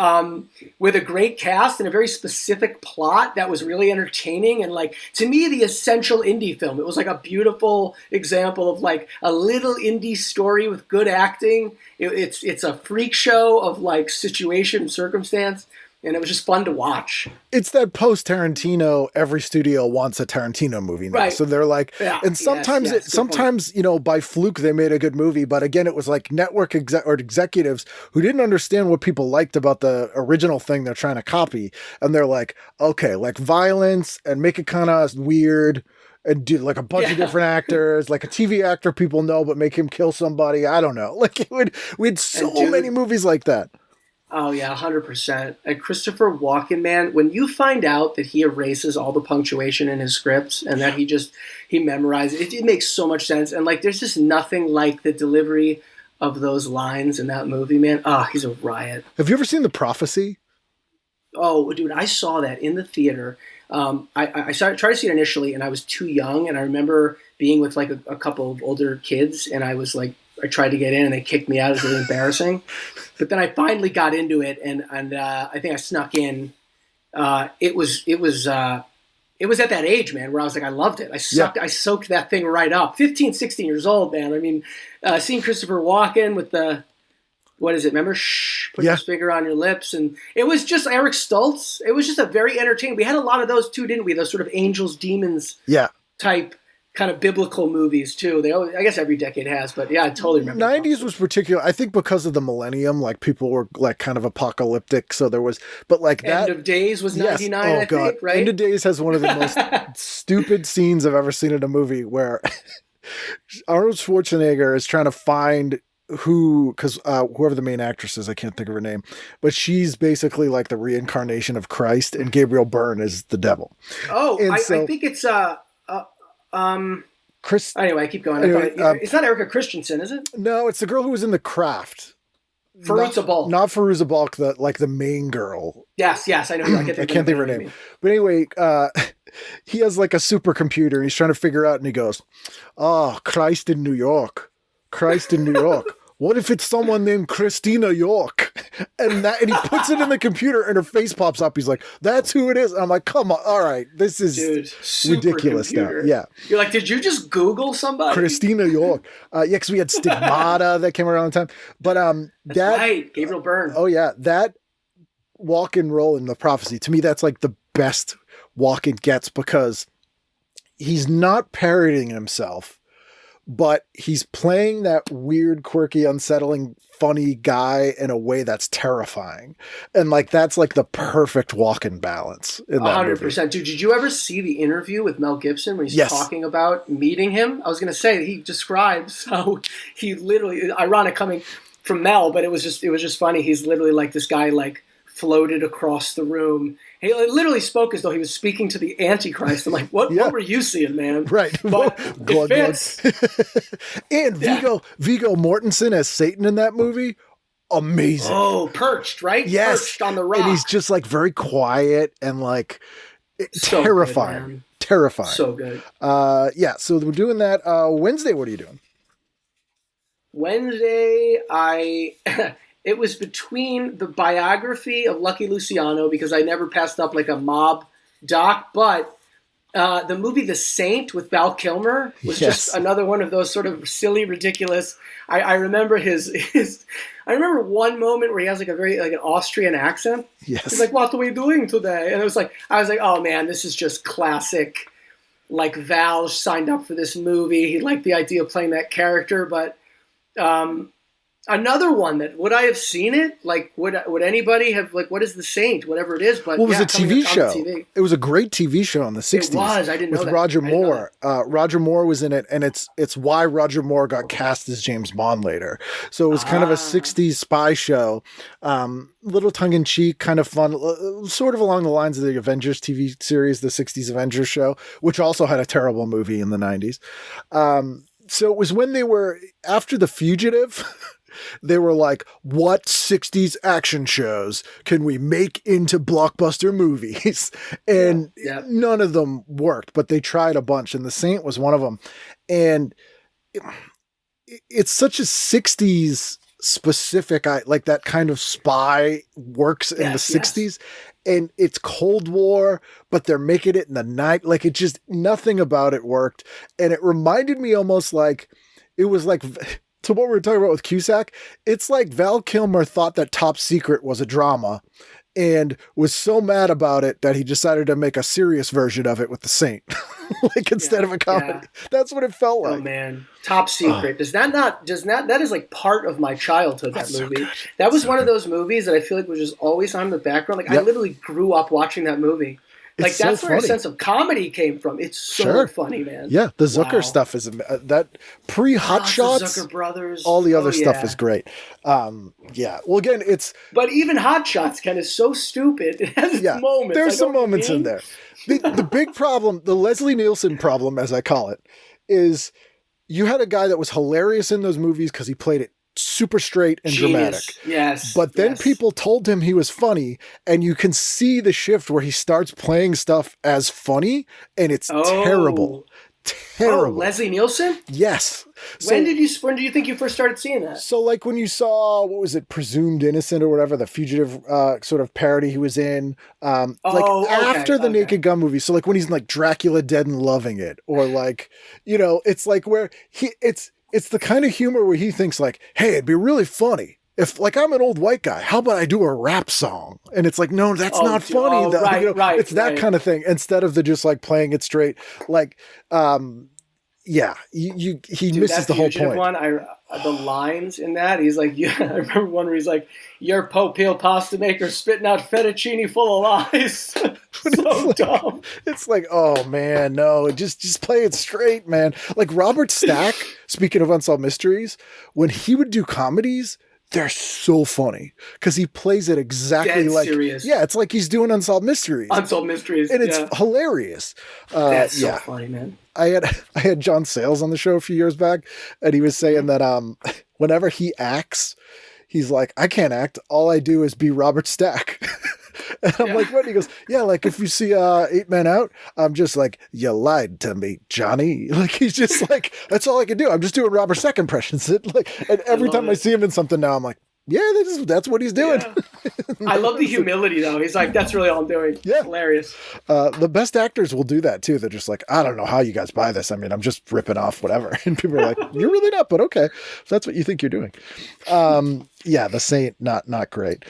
With a great cast and a very specific plot that was really entertaining and, like, to me, the essential indie film. It was like a beautiful example of like a little indie story with good acting. It's a freak show of like situation and circumstance. and it was just fun to watch. It's that post Tarantino, every studio wants a Tarantino movie now. Right. So they're like, Yeah, and sometimes, yes, sometimes, you know, by fluke, they made a good movie. But again, it was like network executives who didn't understand what people liked about the original thing they're trying to copy. And they're like, okay, like violence and make it kind of weird and do like a bunch of different actors, like a TV actor people know, but make him kill somebody. I don't know. Like we had so many movies like that. Oh yeah, 100%. And Christopher Walken, man, when you find out that he erases all the punctuation in his scripts and that he memorizes it, it makes so much sense. And like, there's just nothing like the delivery of those lines in that movie, man. Ah, he's a riot. Have you ever seen The Prophecy? Oh, dude, I saw that in the theater. I tried to see it initially, and I was too young. And I remember being with like a couple of older kids, and I was like, I tried to get in, and they kicked me out. It was really embarrassing. But then I finally got into it, and I think I snuck in. It was at that age, man, where I was like, I loved it. I soaked that thing right up. 15, 16 years old, man. I mean, seeing Christopher Walken with the, what is it? Remember? Shh, put your finger on your lips. And it was just Eric Stoltz. It was just a very entertaining. We had a lot of those too, didn't we? Those sort of angels, demons type kind of biblical movies too. They always, I guess every decade has, but yeah, I totally remember. 90s was particular, I think, because of the millennium, like people were like kind of apocalyptic. So there was, but like that. End of Days was 99, I think, right? End of Days has one of the most stupid scenes I've ever seen in a movie where Arnold Schwarzenegger is trying to find because whoever the main actress is, I can't think of her name, but she's basically like the reincarnation of Christ, and Gabriel Byrne is the devil. Oh, I think it's Chris. Anyway, keep going. Anyway, it's not Erica Christensen, is it? No, it's the girl who was in The Craft. Fairuza Balk. Not Fairuza Balk, the main girl. Yes, I know. I can't think of her name. But anyway, he has like a supercomputer, and he's trying to figure out, and he goes, "Oh, Christ in New York. Christ in New York. What if it's someone named Christina York?" And he puts it in the computer, and her face pops up. He's like, "That's who it is." And I'm like, "Come on, all right, this is ridiculous now." Yeah, you're like, did you just Google somebody? Christina York. Because we had Stigmata that came around the time. But that's right, Gabriel Byrne. Oh yeah, that Walken role in The Prophecy, to me, that's like the best Walken gets, because he's not parodying himself, but he's playing that weird, quirky, unsettling, funny guy in a way that's terrifying. And like, that's like the perfect Walken balance in that 100%. movie. Dude, did you ever see the interview with Mel Gibson when he's talking about meeting him? I was going to say, he describes how he literally, ironic coming from Mel, but it was just funny. He's literally like this guy, like, floated across the room. He literally spoke as though he was speaking to the Antichrist. I'm like, what were you seeing, man? Right. But it fits. And Viggo Mortensen as Satan in that movie, amazing. Oh, perched, right? Yes. Perched on the rock. And he's just like very quiet and like so terrifying. Good, terrifying. So good. So we're doing that. Wednesday, what are you doing? Wednesday, it was between the biography of Lucky Luciano, because I never passed up like a mob doc, but the movie The Saint with Val Kilmer was just another one of those sort of silly, ridiculous. I remember I remember one moment where he has like a very like an Austrian accent. Yes. He's like, "What are we doing today?" And it was like, I was like, "Oh man, this is just classic." Like Val signed up for this movie. He liked the idea of playing that character, but. Another one that, would I have seen it? Like, would anybody have, like, what is The Saint? Whatever it is. But it was a TV show. It was a great TV show in the 60s. It was. I didn't know that. With Roger Moore. Roger Moore was in it, and it's why Roger Moore got cast as James Bond later. So it was kind of a 60s spy show. Little tongue-in-cheek, kind of fun, sort of along the lines of the Avengers TV series, the 60s Avengers show, which also had a terrible movie in the 90s. So it was when they were, after The Fugitive... They were like, what 60s action shows can we make into blockbuster movies? And none of them worked, but they tried a bunch, and The Saint was one of them. And it's such a 60s specific, like that kind of spy works in the 60s. And it's Cold War, but they're making it in the night. Like, it just, nothing about it worked. And it reminded me almost like, it was like... To what we were talking about with Cusack, it's like Val Kilmer thought that Top Secret was a drama, and was so mad about it that he decided to make a serious version of it with the Saint, like instead of a comedy. That's what it felt like. Oh man, Top Secret. That is like part of my childhood, that movie. So that was one of those movies that I feel like was just always on in the background. Like I literally grew up watching that movie. Like that's where a sense of comedy came from. It's so funny, man. Yeah, the Zucker stuff is that pre-Hot Shots. The Zucker brothers. All the other stuff is great. Yeah. Well, again, it's. But even Hot Shots kind of so stupid. It has its moments. There's some moments in there. The big problem, the Leslie Neilson problem, as I call it, is you had a guy that was hilarious in those movies because he played it super straight and dramatic. Yes. But then people told him he was funny, and you can see the shift where he starts playing stuff as funny, and it's terrible. Terrible. Oh, Leslie Neilson? Yes. When do you think you first started seeing that? So like when you saw, what was it, Presumed Innocent or whatever, the fugitive sort of parody he was in, after the Naked Gun movie. So like when he's in like Dracula Dead and Loving It, or like, it's like where it's the kind of humor where he thinks like, hey, it'd be really funny if, like, I'm an old white guy, how about I do a rap song? And it's like, no, that's not funny. It's that kind of thing, instead of the just like playing it straight. Like, he misses the whole point. One, the lines in that, he's like, I remember one where he's like, "Your Popeel pasta maker spitting out fettuccine full of lies." So dumb. It's like, oh man, no, just play it straight, man. Like Robert Stack, speaking of Unsolved Mysteries, when he would do comedies, they're so funny because he plays it exactly like serious. Yeah, it's like he's doing Unsolved Mysteries. And it's hilarious. That's so funny, man. I had John Sayles on the show a few years back, and he was saying that whenever he acts, he's like, I can't act. All I do is be Robert Stack. And I'm like, what? He goes, yeah, like if you see 8 Men Out, I'm just like, you lied to me, Johnny. Like he's just like, that's all I can do. I'm just doing Robert Stack impressions. And every time I see him in something now, I'm like, yeah, that's what he's doing. Yeah. I love the humility though. He's like, that's really all I'm doing. Yeah. Hilarious. The best actors will do that too. They're just like, I don't know how you guys buy this. I mean, I'm just ripping off whatever. And people are like, you're really not, but okay. If that's what you think you're doing. The Saint, not great.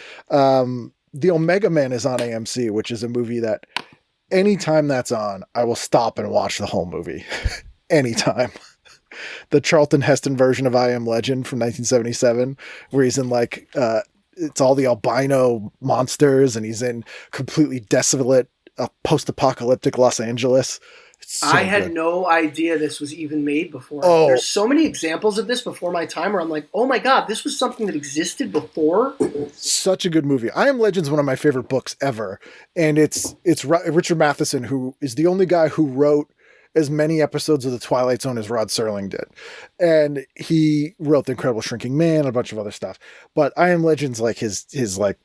The Omega Man is on AMC, which is a movie that anytime that's on, I will stop and watch the whole movie. Anytime. The Charlton Heston version of I Am Legend from 1977, where he's in like, it's all the albino monsters, and he's in completely desolate, post-apocalyptic Los Angeles. So I had no idea this was even made before. There's so many examples of this before my time where I'm like, oh my God, this was something that existed before. Such a good movie. I Am Legend's one of my favorite books ever. And it's Richard Matheson, who is the only guy who wrote as many episodes of The Twilight Zone as Rod Serling did. And he wrote The Incredible Shrinking Man and a bunch of other stuff. But I Am Legend's like his like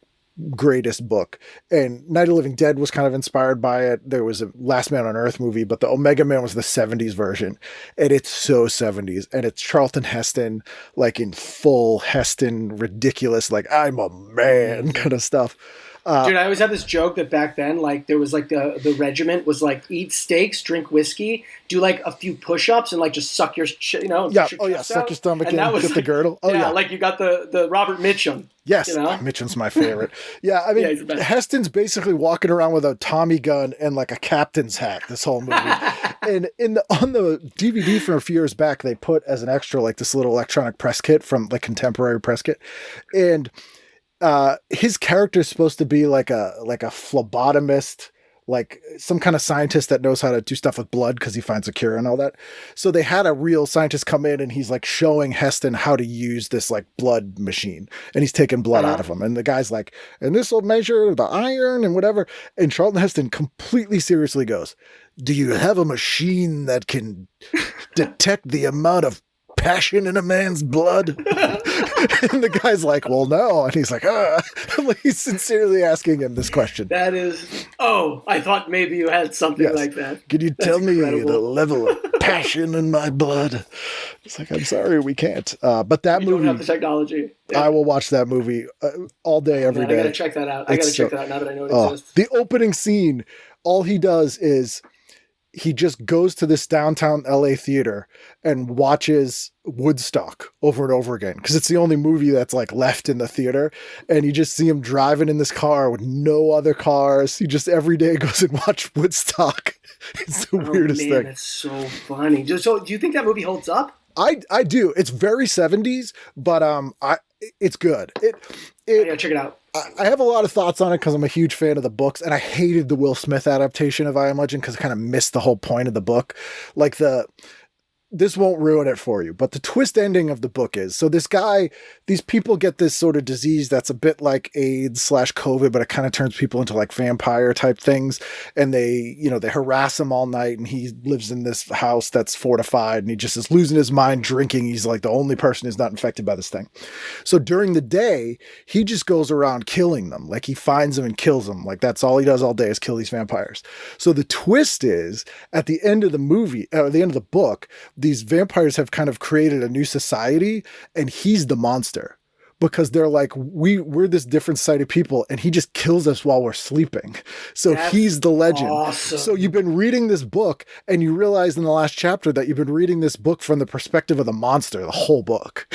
greatest book. And Night of the Living Dead was kind of inspired by it. There was a Last Man on Earth movie, but the Omega Man was the 70s version. And it's so 70s. And it's Charlton Heston, like in full Heston, ridiculous, like I'm a man kind of stuff. Dude, I always had this joke that back then, like there was like the regiment was like eat steaks, drink whiskey, do like a few push-ups, and like just suck your suck your stomach in, get the girdle. Like you got the Robert Mitchum. Yes, Mitchum's my favorite. Yeah, I mean, Heston's basically walking around with a Tommy gun and like a captain's hat this whole movie. And on the DVD from a few years back, they put as an extra like this little electronic press kit from like contemporary press kit, and his character is supposed to be like a phlebotomist, like some kind of scientist that knows how to do stuff with blood because he finds a cure and all that. So they had a real scientist come in, and he's like showing Heston how to use this like blood machine, and he's taking blood out of him. And the guy's like, and this will measure the iron and whatever. And Charlton Heston completely seriously goes, do you have a machine that can detect the amount of passion in a man's blood? And the guy's like, well, no. And he's like, he's sincerely asking him this question. That is, I thought maybe you had something like that. Could you tell me the level of passion in my blood? It's like, I'm sorry, we can't. But that movie, don't have the technology. Yeah. I will watch that movie all day, every day. I gotta check that out. I gotta check that out now that I know it exists. The opening scene, all he does is he just goes to this downtown LA theater and watches Woodstock over and over again because it's the only movie that's like left in the theater, and you just see him driving in this car with no other cars. He just every day goes and watch Woodstock. It's the weirdest thing. That's so funny. So do you think that movie holds up? I do. It's very 70s, but it's good. I gotta check it out. I have a lot of thoughts on it because I'm a huge fan of the books, and I hated the Will Smith adaptation of I Am Legend because I kind of missed the whole point of the book. Like this won't ruin it for you, but the twist ending of the book is, so these people get this sort of disease that's a bit like AIDS/COVID, but it kind of turns people into like vampire type things. And they harass him all night, and he lives in this house that's fortified, and he just is losing his mind drinking. He's like the only person who's not infected by this thing. So during the day, he just goes around killing them. Like he finds them and kills them. Like that's all he does all day is kill these vampires. So the twist is at the end of the movie, or the end of the book, these vampires have kind of created a new society, and he's the monster because they're like, we're this different society of people, and he just kills us while we're sleeping. So he's the legend. Awesome. So you've been reading this book, and you realize in the last chapter that you've been reading this book from the perspective of the monster, the whole book.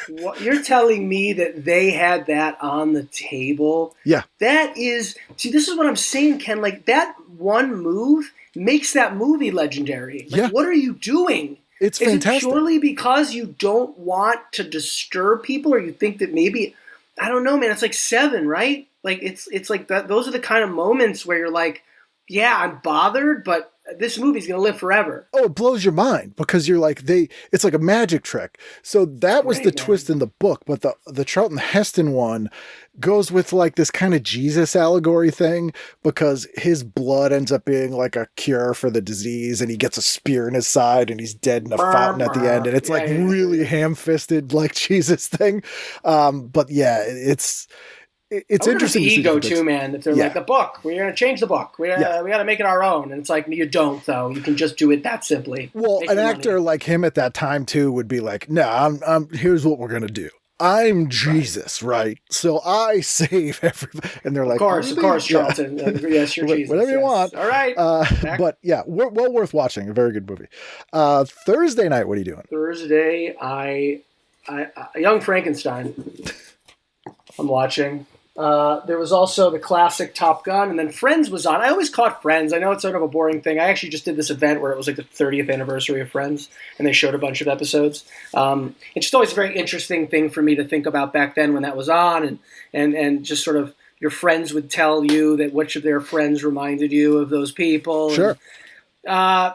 What, you're telling me that they had that on the table? Yeah. This is what I'm saying, Ken. Like, that one move makes that movie legendary. Like, Yeah. what are you doing? It's fantastic. Is it purely because you don't want to disturb people, or you think that maybe, I don't know, man, it's like Seven, right? Like, it's like that. Those are the kind of moments where you're like, yeah, I'm bothered, but this movie's going to live forever. Oh, it blows your mind because you're like, it's like a magic trick. So that was the twist in the book, but the Charlton Heston one goes with like this kind of Jesus allegory thing because his blood ends up being like a cure for the disease, and he gets a spear in his side and he's dead in a fountain at the end. And it's really ham-fisted like Jesus thing. But yeah, it's interesting. The ego too, man. If they're like, the book, we're going to change the book. We got to make it our own. And it's like, you don't, though. You can just do it that simply. Well, an actor like him at that time too would be like, no, I'm here's what we're going to do. I'm Jesus, right? So I save everybody. And they're like, of course, Charlton. Yes, you're Jesus. Whatever you want. All right. But yeah, well worth watching. A very good movie. Thursday night, what are you doing? Thursday, I Young Frankenstein. I'm watching. There was also the classic Top Gun, and then Friends was on. I always caught Friends. I know it's sort of a boring thing. I actually just did this event where it was like the 30th anniversary of Friends, and they showed a bunch of episodes. It's just always a very interesting thing for me to think about back then when that was on, and just sort of your friends would tell you that which of their friends reminded you of those people. Sure. And,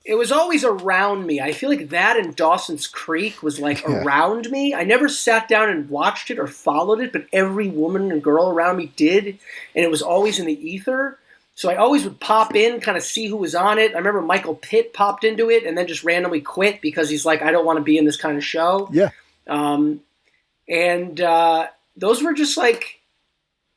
it was always around me. I feel like that and Dawson's Creek was like around me. I never sat down and watched it or followed it, but every woman and girl around me did, and it was always in the ether. So I always would pop in, kind of see who was on it. I remember Michael Pitt popped into it and then just randomly quit because he's like, I don't want to be in this kind of show. Yeah. And those were just like,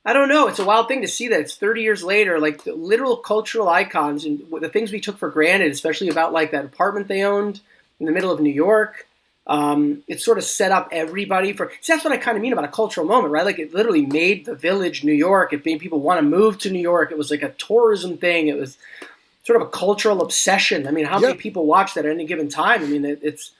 I don't know. It's a wild thing to see that it's 30 years later, like the literal cultural icons and the things we took for granted, especially about like that apartment they owned in the middle of New York. It sort of set up everybody for, see, that's what I kind of mean about a cultural moment, right? Like it literally made the village New York. It made people want to move to New York. It was like a tourism thing. It was sort of a cultural obsession. I mean, how many people watch that at any given time? I mean, it's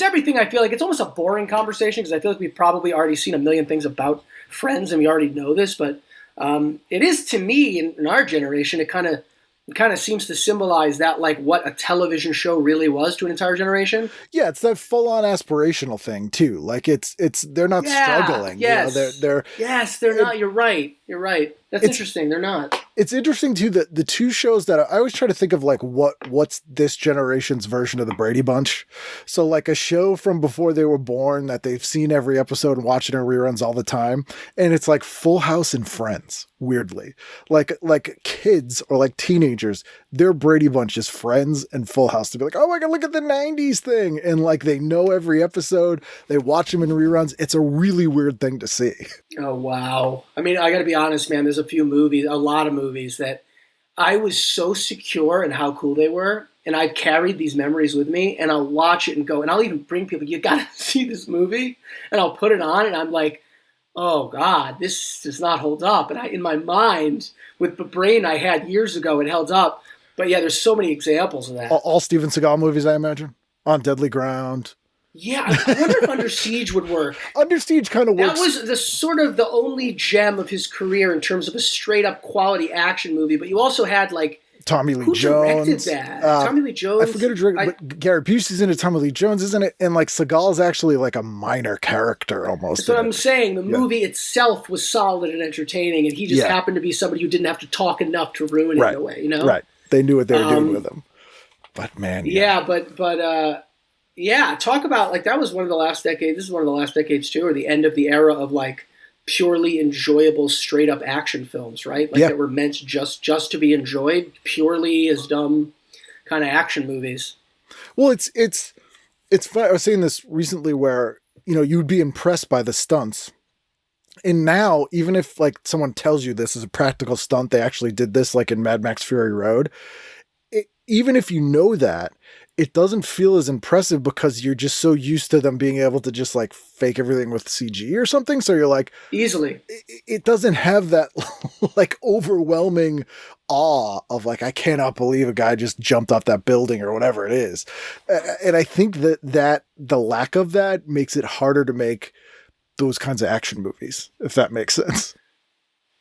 everything. I feel like it's almost a boring conversation because I feel like we've probably already seen a million things about Friends and we already know this, but it is to me in our generation, it kind of seems to symbolize that, like what a television show really was to an entire generation. Yeah, it's that full-on aspirational thing too. Like it's they're not struggling. Yes, they're not. You're right. That's interesting. They're not. It's interesting too that the two shows that I always try to think of like what's this generation's version of the Brady Bunch. So like a show from before they were born that they've seen every episode and watching in reruns all the time, and it's like Full House and Friends. Weirdly, like kids or like teenagers, their Brady Bunch is Friends and Full House. To be like, oh my god, look at the '90s thing, and like they know every episode, they watch them in reruns. It's a really weird thing to see. Oh wow! I mean, I got to be honest, man. There's a lot of movies that I was so secure in how cool they were, and I've carried these memories with me, and I'll watch it and go, and I'll even bring people, you got to see this movie, and I'll put it on, and I'm like, oh God, this does not hold up. And in my mind, with the brain I had years ago, it held up. But yeah, there's so many examples of that. All Steven Seagal movies, I imagine. On Deadly Ground. Yeah, I wonder if Under Siege would work. Under Siege kind of works. That was the sort of the only gem of his career in terms of a straight up quality action movie. But you also had like Tommy Lee who Jones. directed that? Tommy Lee Jones. I forget who directed, but Gary Busey's in it. Tommy Lee Jones isn't it? And like Seagal's actually like a minor character almost. That's what I'm saying. The movie itself was solid and entertaining, and he just happened to be somebody who didn't have to talk enough to ruin it in a way. You know, right? They knew what they were doing with him. But man, yeah, talk about like that was one of the last decades. This is one of the last decades too, or the end of the era of like purely enjoyable, straight up action films, right? Like that were meant just to be enjoyed, purely as dumb kind of action movies. Well, it's fun. I was saying this recently, where you'd be impressed by the stunts, and now even if like someone tells you this is a practical stunt, they actually did this, like in Mad Max Fury Road. Even if you know that, it doesn't feel as impressive because you're just so used to them being able to just like fake everything with CG or something. So you're like, easily, it doesn't have that like overwhelming awe of like, I cannot believe a guy just jumped off that building or whatever it is. And I think that the lack of that makes it harder to make those kinds of action movies, if that makes sense.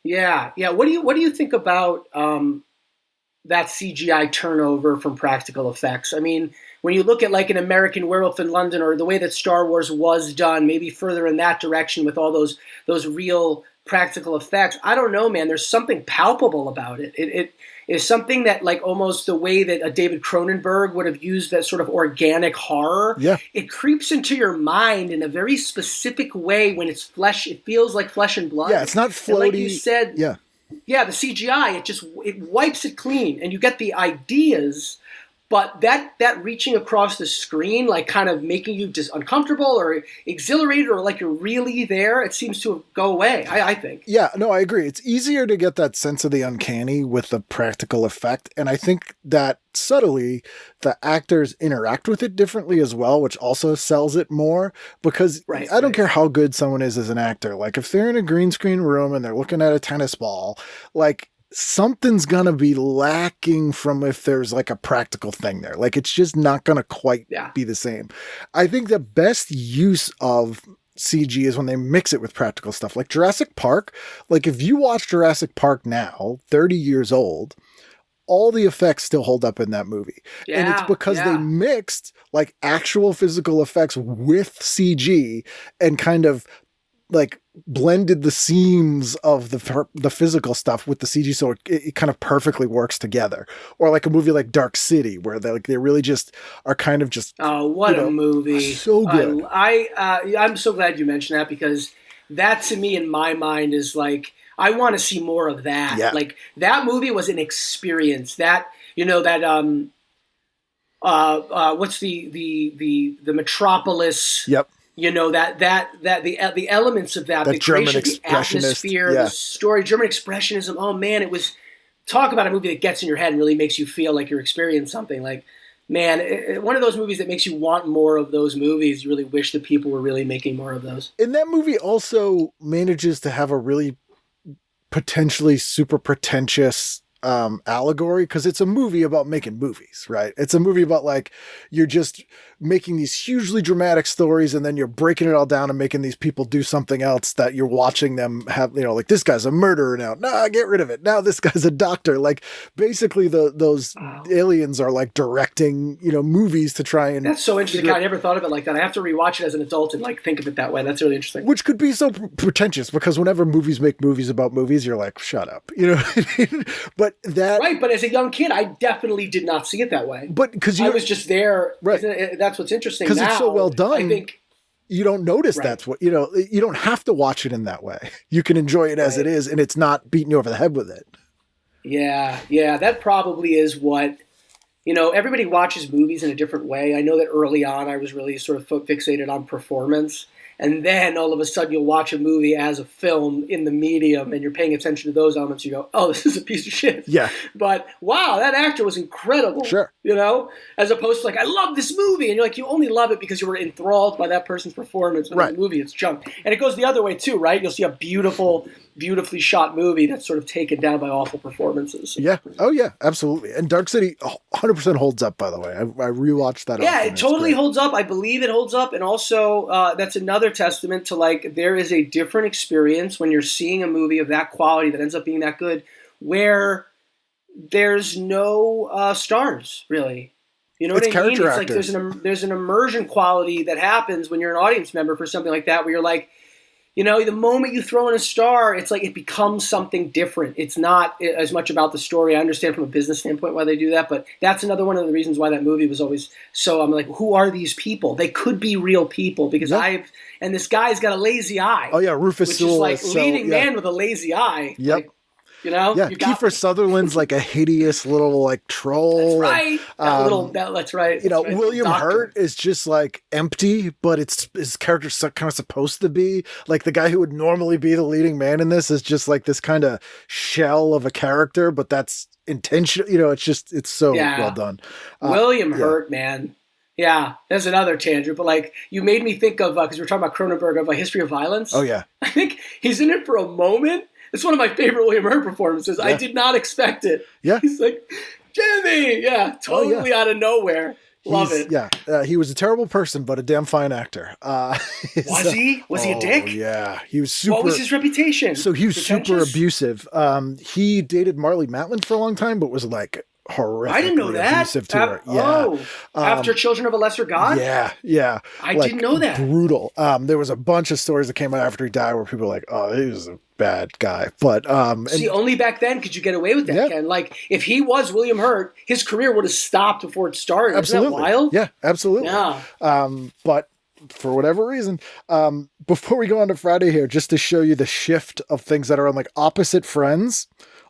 Yeah. Yeah. What do you think about, that CGI turnover from practical effects? I mean, when you look at like an American Werewolf in London, or the way that Star Wars was done, maybe further in that direction with all those real practical effects, I don't know, man. There's something palpable about it. It is something that like almost the way that a David Cronenberg would have used that sort of organic horror. Yeah. It creeps into your mind in a very specific way when it's flesh. It feels like flesh and blood. Yeah, it's not floaty. And like you said, yeah, the CGI, it wipes it clean, and you get the ideas, but that reaching across the screen, like kind of making you just uncomfortable or exhilarated or like you're really there, it seems to go away, I think. Yeah, no, I agree. It's easier to get that sense of the uncanny with the practical effect, and I think that subtly the actors interact with it differently as well, which also sells it more, because I don't care how good someone is as an actor. Like if they're in a green screen room and they're looking at a tennis ball, like something's going to be lacking from if there's like a practical thing there. Like it's just not going to quite be the same. I think the best use of CG is when they mix it with practical stuff. Like Jurrasic Park, like if you watch Jurrasic Park now, 30 years old, all the effects still hold up in that movie. And it's because they mixed like actual physical effects with CG and kind of like blended the seams of the physical stuff with the CG, so it kind of perfectly works together. Or like a movie like Dark City, where they really just are kind of just a movie, so good. I'm so glad you mentioned that, because that to me in my mind is like, I want to see more of that. Yeah. Like that movie was an experience. That what's the Metropolis? Yep. The elements of that, the German creation, the atmosphere, the story, German expressionism. Oh man, it was, talk about a movie that gets in your head and really makes you feel like you're experiencing something. Like, man, one of those movies that makes you want more of those movies. You really wish that people were really making more of those. And that movie also manages to have a really potentially super pretentious allegory, because it's a movie about making movies, right? It's a movie about like, you're just making these hugely dramatic stories and then you're breaking it all down and making these people do something else that you're watching them have, like this guy's a murderer now. Nah, get rid of it. Now this guy's a doctor. Like basically those aliens are like directing, movies to try and... That's so interesting. I never thought of it like that. I have to rewatch it as an adult and like think of it that way. That's really interesting. Which could be so pretentious, because whenever movies make movies about movies, you're like, shut up. But that... Right, but as a young kid, I definitely did not see it that way. But because I was just there. Right. That's what's interesting. Because it's so well done. I think you don't notice that's what, you don't have to watch it in that way. You can enjoy it as it is, and it's not beating you over the head with it. Yeah. That probably is what, everybody watches movies in a different way. I know that early on I was really sort of fixated on performance. And then all of a sudden you'll watch a movie as a film in the medium and you're paying attention to those elements. You go, oh, this is a piece of shit. Yeah. But wow, that actor was incredible. Sure. As opposed to like, I love this movie. And you're like, you only love it because you were enthralled by that person's performance. When the movie, it's junk. And it goes the other way too, right? You'll see a beautiful beautifully shot movie that's sort of taken down by awful performances. Yeah. Oh, yeah. Absolutely. And Dark City 100% holds up, by the way. I rewatched that. Yeah, often. it totally holds up. I believe it holds up. And also, that's another testament to, like, there is a different experience when you're seeing a movie of that quality that ends up being that good, where there's no stars, really. You know what I mean? It's like there's an immersion quality that happens when you're an audience member for something like that, where you're like, you know, the moment you throw in a star, it's like it becomes something different. It's not as much about the story. I understand from a business standpoint why they do that, but that's another one of the reasons why that movie was always so, I'm like, who are these people? They could be real people, because and this guy's got a lazy eye. Oh, yeah, Rufus which Sewell is like leading man with a lazy eye. Yep. Like, you know? Yeah, Kiefer Sutherland's like a hideous little like troll. That's right. That's right. You know, right. William Hurt is just like empty, but his character's kind of supposed to be. Like the guy who would normally be the leading man in this is just like this kind of shell of a character, but that's intentional. You know, it's so well done. William Hurt, man. Yeah, there's another tangent, but like you made me think of, because we're talking about Cronenberg, of A History of Violence. Oh, yeah. I think he's in it for a moment. It's one of my favorite William Hurt performances. Yeah. I did not expect it. Yeah. He's like, Jimmy! Yeah, totally out of nowhere. Love it. Yeah, he was a terrible person, but a damn fine actor. Was he? Was he a dick? Yeah, he was super. What was his reputation? So he was super abusive. He dated Marlee Matlin for a long time, but was like horrifically I didn't know that. Abusive to her. Yeah. After Children of a Lesser God? Yeah. I didn't know that. Brutal. There was a bunch of stories that came out after he died where people were like, oh, he was a bad guy. But see, only back then could you get away with that, Ken. Like, if he was William Hurt, his career would have stopped before it started. Absolutely. Isn't that wild? Yeah, absolutely. Yeah. But for whatever reason, before we go on to Friday here, just to show you the shift of things that are on like opposite Friends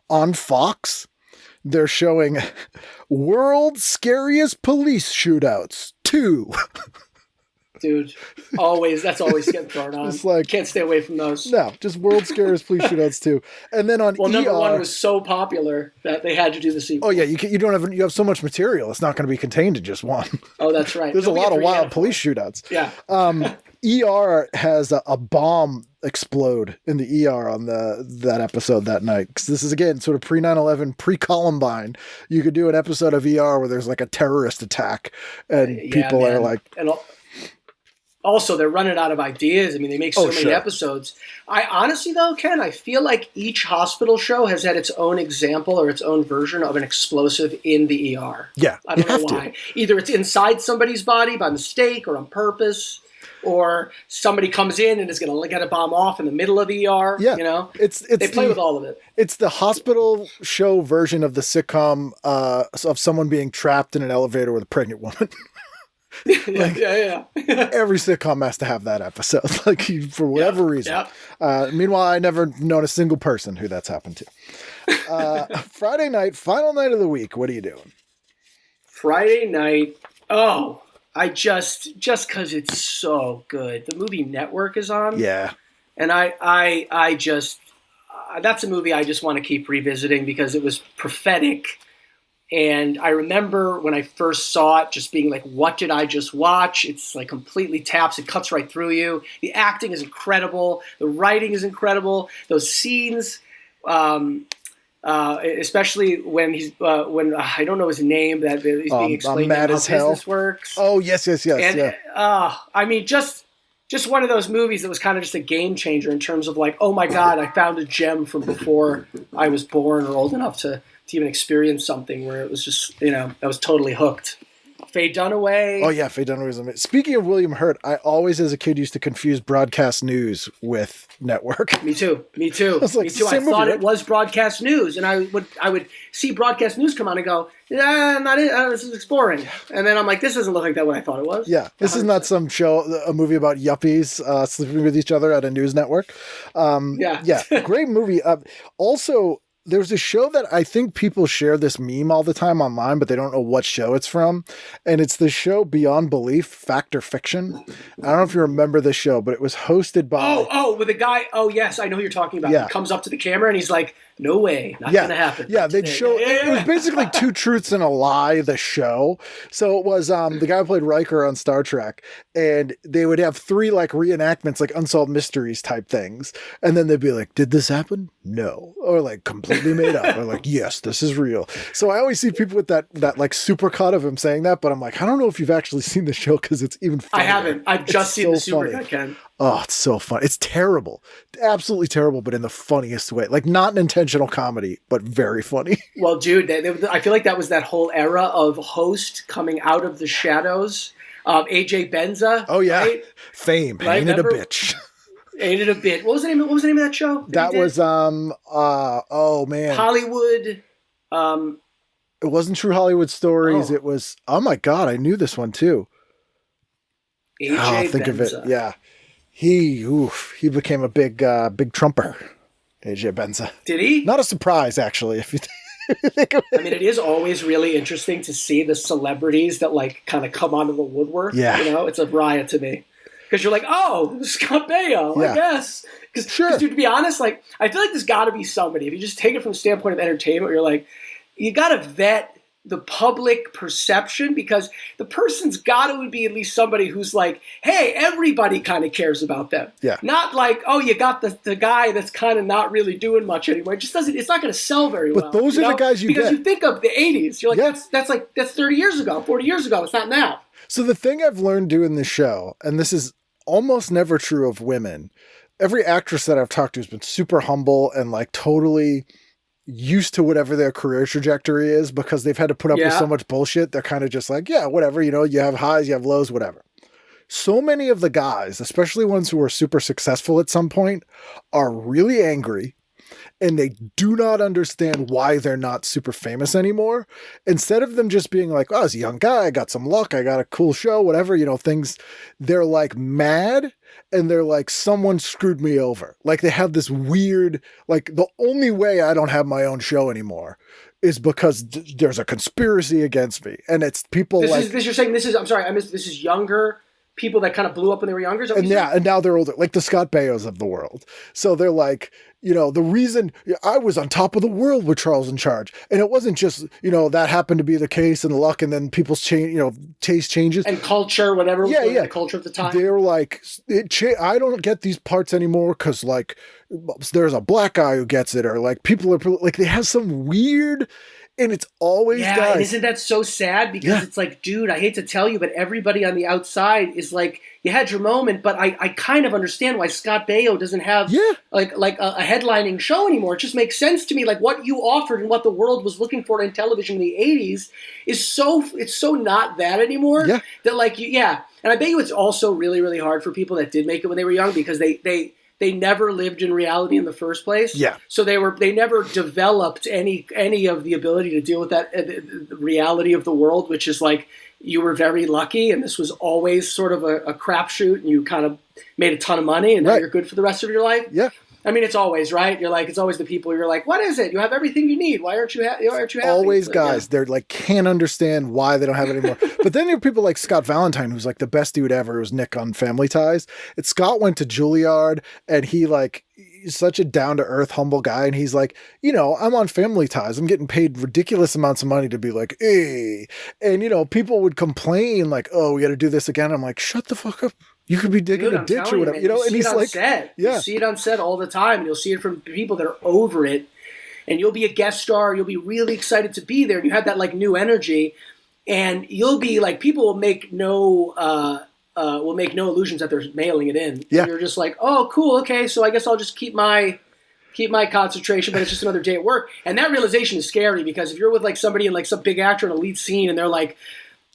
on Fox, they're showing World's Scariest Police Shootouts 2. Dude, that's always getting thrown on. It's like, can't stay away from those. No, just World's Scariest Police Shootouts 2. And then on number one was so popular that they had to do the sequel. Oh yeah, you have so much material. It's not going to be contained in just one. Oh, that's right. There's a lot of wild police shootouts. Yeah. ER has a bomb explode in the ER on that episode that night. Because this is, again, sort of pre-9/11, pre-Columbine. You could do an episode of ER where there's like a terrorist attack and people are like... And also, they're running out of ideas. I mean, they make so many episodes. I honestly, though, Ken, I feel like each hospital show has had its own example or its own version of an explosive in the ER. Yeah, I don't know why. Either it's inside somebody's body by mistake or on purpose, or somebody comes in and is going to get a bomb off in the middle of the ER. Yeah, you know, they play with all of it. It's the hospital show version of the sitcom of someone being trapped in an elevator with a pregnant woman. Yeah. Every sitcom has to have that episode, like for whatever reason. Meanwhile, I never known a single person who that's happened to. Friday night, final night of the week. What are you doing? Friday night. Oh, I just because it's so good. The movie Network is on. Yeah, and I just that's a movie I just want to keep revisiting because it was prophetic. And I remember when I first saw it, just being like, what did I just watch? It's like completely taps. It cuts right through you. The acting is incredible. The writing is incredible. Those scenes, especially when when I don't know his name, that he's being explained how business works. Oh, yes. And, I mean, just one of those movies that was kind of just a game changer in terms of like, oh my God, I found a gem from before I was born or old enough to even experience something where it was just, I was totally hooked. Faye Dunaway. Oh, yeah, Faye Dunaway was amazing. Speaking of William Hurt, I always, as a kid, used to confuse broadcast news with network. Me too. I thought it was broadcast news, and I would see broadcast news come on and go, not it. This is boring. And then I'm like, this doesn't look like that what I thought it was. Yeah, this 100%. Is not some show, a movie about yuppies sleeping with each other at a news network. Yeah, great movie. Also, there's a show that I think people share this meme all the time online, but they don't know what show it's from. And it's the show Beyond Belief, Fact or Fiction. I don't know if you remember the show, but it was hosted by... with a guy... Oh, yes, I know who you're talking about. Yeah. He comes up to the camera and he's like, no way, not going to happen. Yeah, they'd show... It was basically Two Truths and a Lie, the show. So it was the guy who played Riker on Star Trek, and they would have 3 like reenactments, like unsolved mysteries type things. And then they'd be like, did this happen? No. Or like completely made up. Or like, yes, this is real. So I always see people with that like super cut of him saying that, but I'm like, I don't know if you've actually seen the show because it's even funnier. I haven't. I've just seen the super cut, Ken. Oh, it's so fun. It's terrible. Absolutely terrible, but in the funniest way. Like not an intentional comedy, but very funny. Well, dude, I feel like that was that whole era of host coming out of the shadows. AJ Benza. Oh, yeah. Right? Fame. Right? Ain't it a bitch. Ain't it a bit. What was the name of that show? That was, oh, man. Hollywood. It wasn't True Hollywood Stories. Oh. It was, oh my God, I knew this one too. AJ think Benza. of it. Yeah. He became a big trumper. AJ Benza. Did he? Not a surprise, actually, if you think of it. I mean, it is always really interesting to see the celebrities that like kind of come onto the woodwork. Yeah. You know, it's a riot to me. Because you're like, oh, Scott Baio, Yeah. I guess. Because, Sure. dude, to be honest, like, I feel like there's got to be somebody. If you just take it from the standpoint of entertainment, you're like, you got to vet the public perception because the person's got to be at least somebody who's like, hey, everybody kind of cares about them. Yeah. Not like, oh, you got the guy that's kind of not really doing much anymore. It just doesn't, it's not going to sell very well. But those are the guys you because get. you think of the 80s. You're like, Yeah. that's 30 years ago, 40 years ago. It's not now. So the thing I've learned doing this show, and this is almost never true of women, every actress that I've talked to has been super humble and like totally used to whatever their career trajectory is because they've had to put up with Yeah. so much bullshit. They're kind of just like, yeah, whatever, you know, you have highs, you have lows, whatever. So many of the guys, especially ones who are super successful at some point, are really angry and they do not understand why they're not super famous anymore. Instead of them just being like, oh, I was a young guy, I got some luck, I got a cool show, whatever, you know, things, they're like mad and they're like, someone screwed me over. Like they have this weird, like the only way I don't have my own show anymore is because there's a conspiracy against me. And it's people You're saying this is, I'm sorry, I missed, this is younger people that kind of blew up when they were younger? Is that what you said? And now they're older, like the Scott Baios of the world. So they're like, you know, the reason I was on top of the world with Charles in Charge. And it wasn't just, you know, that happened to be the case and luck and then people's change, you know, taste changes. And culture, whatever was the culture of the time. They're like, I don't get these parts anymore because like there's a black guy who gets it or like people are like, they have some weird, and it's always guys. And isn't that so sad? Because it's like, dude, I hate to tell you, but everybody on the outside is like, you had your moment, but I kind of understand why Scott Baio doesn't have like a headlining show anymore. It just makes sense to me. Like what you offered and what the world was looking for in television in the 80s is it's so not that anymore. Yeah. That like, and I bet you it's also really, really hard for people that did make it when they were young because they never lived in reality in the first place. Yeah. So they never developed any of the ability to deal with that the reality of the world, which is like you were very lucky and this was always sort of a crapshoot and you kind of made a ton of money and now you're good for the rest of your life. Yeah. I mean, it's always, right? You're like, it's always the people you're like, what is it? You have everything you need. Why aren't you happy? Always guys. They're like, can't understand why they don't have it anymore. But then there are people like Scott Valentine, who's like the best dude ever. It was Nick on Family Ties. And Scott went to Juilliard and he's such a down to earth, humble guy. And he's like, you know, I'm on Family Ties. I'm getting paid ridiculous amounts of money to be like, hey. And, you know, people would complain like, oh, we got to do this again. I'm like, shut the fuck up. You could be digging a ditch or whatever, you know, and he's like, you see it on set all the time, and you'll see it from people that are over it, and you'll be a guest star, you'll be really excited to be there, and you have that like new energy, and you'll be like, people will make no illusions that they're mailing it in. Yeah. And you're just like, oh, cool, okay, so I guess I'll just keep my concentration, but it's just another day at work, and that realization is scary because if you're with like somebody in like some big actor in a lead scene, and they're like.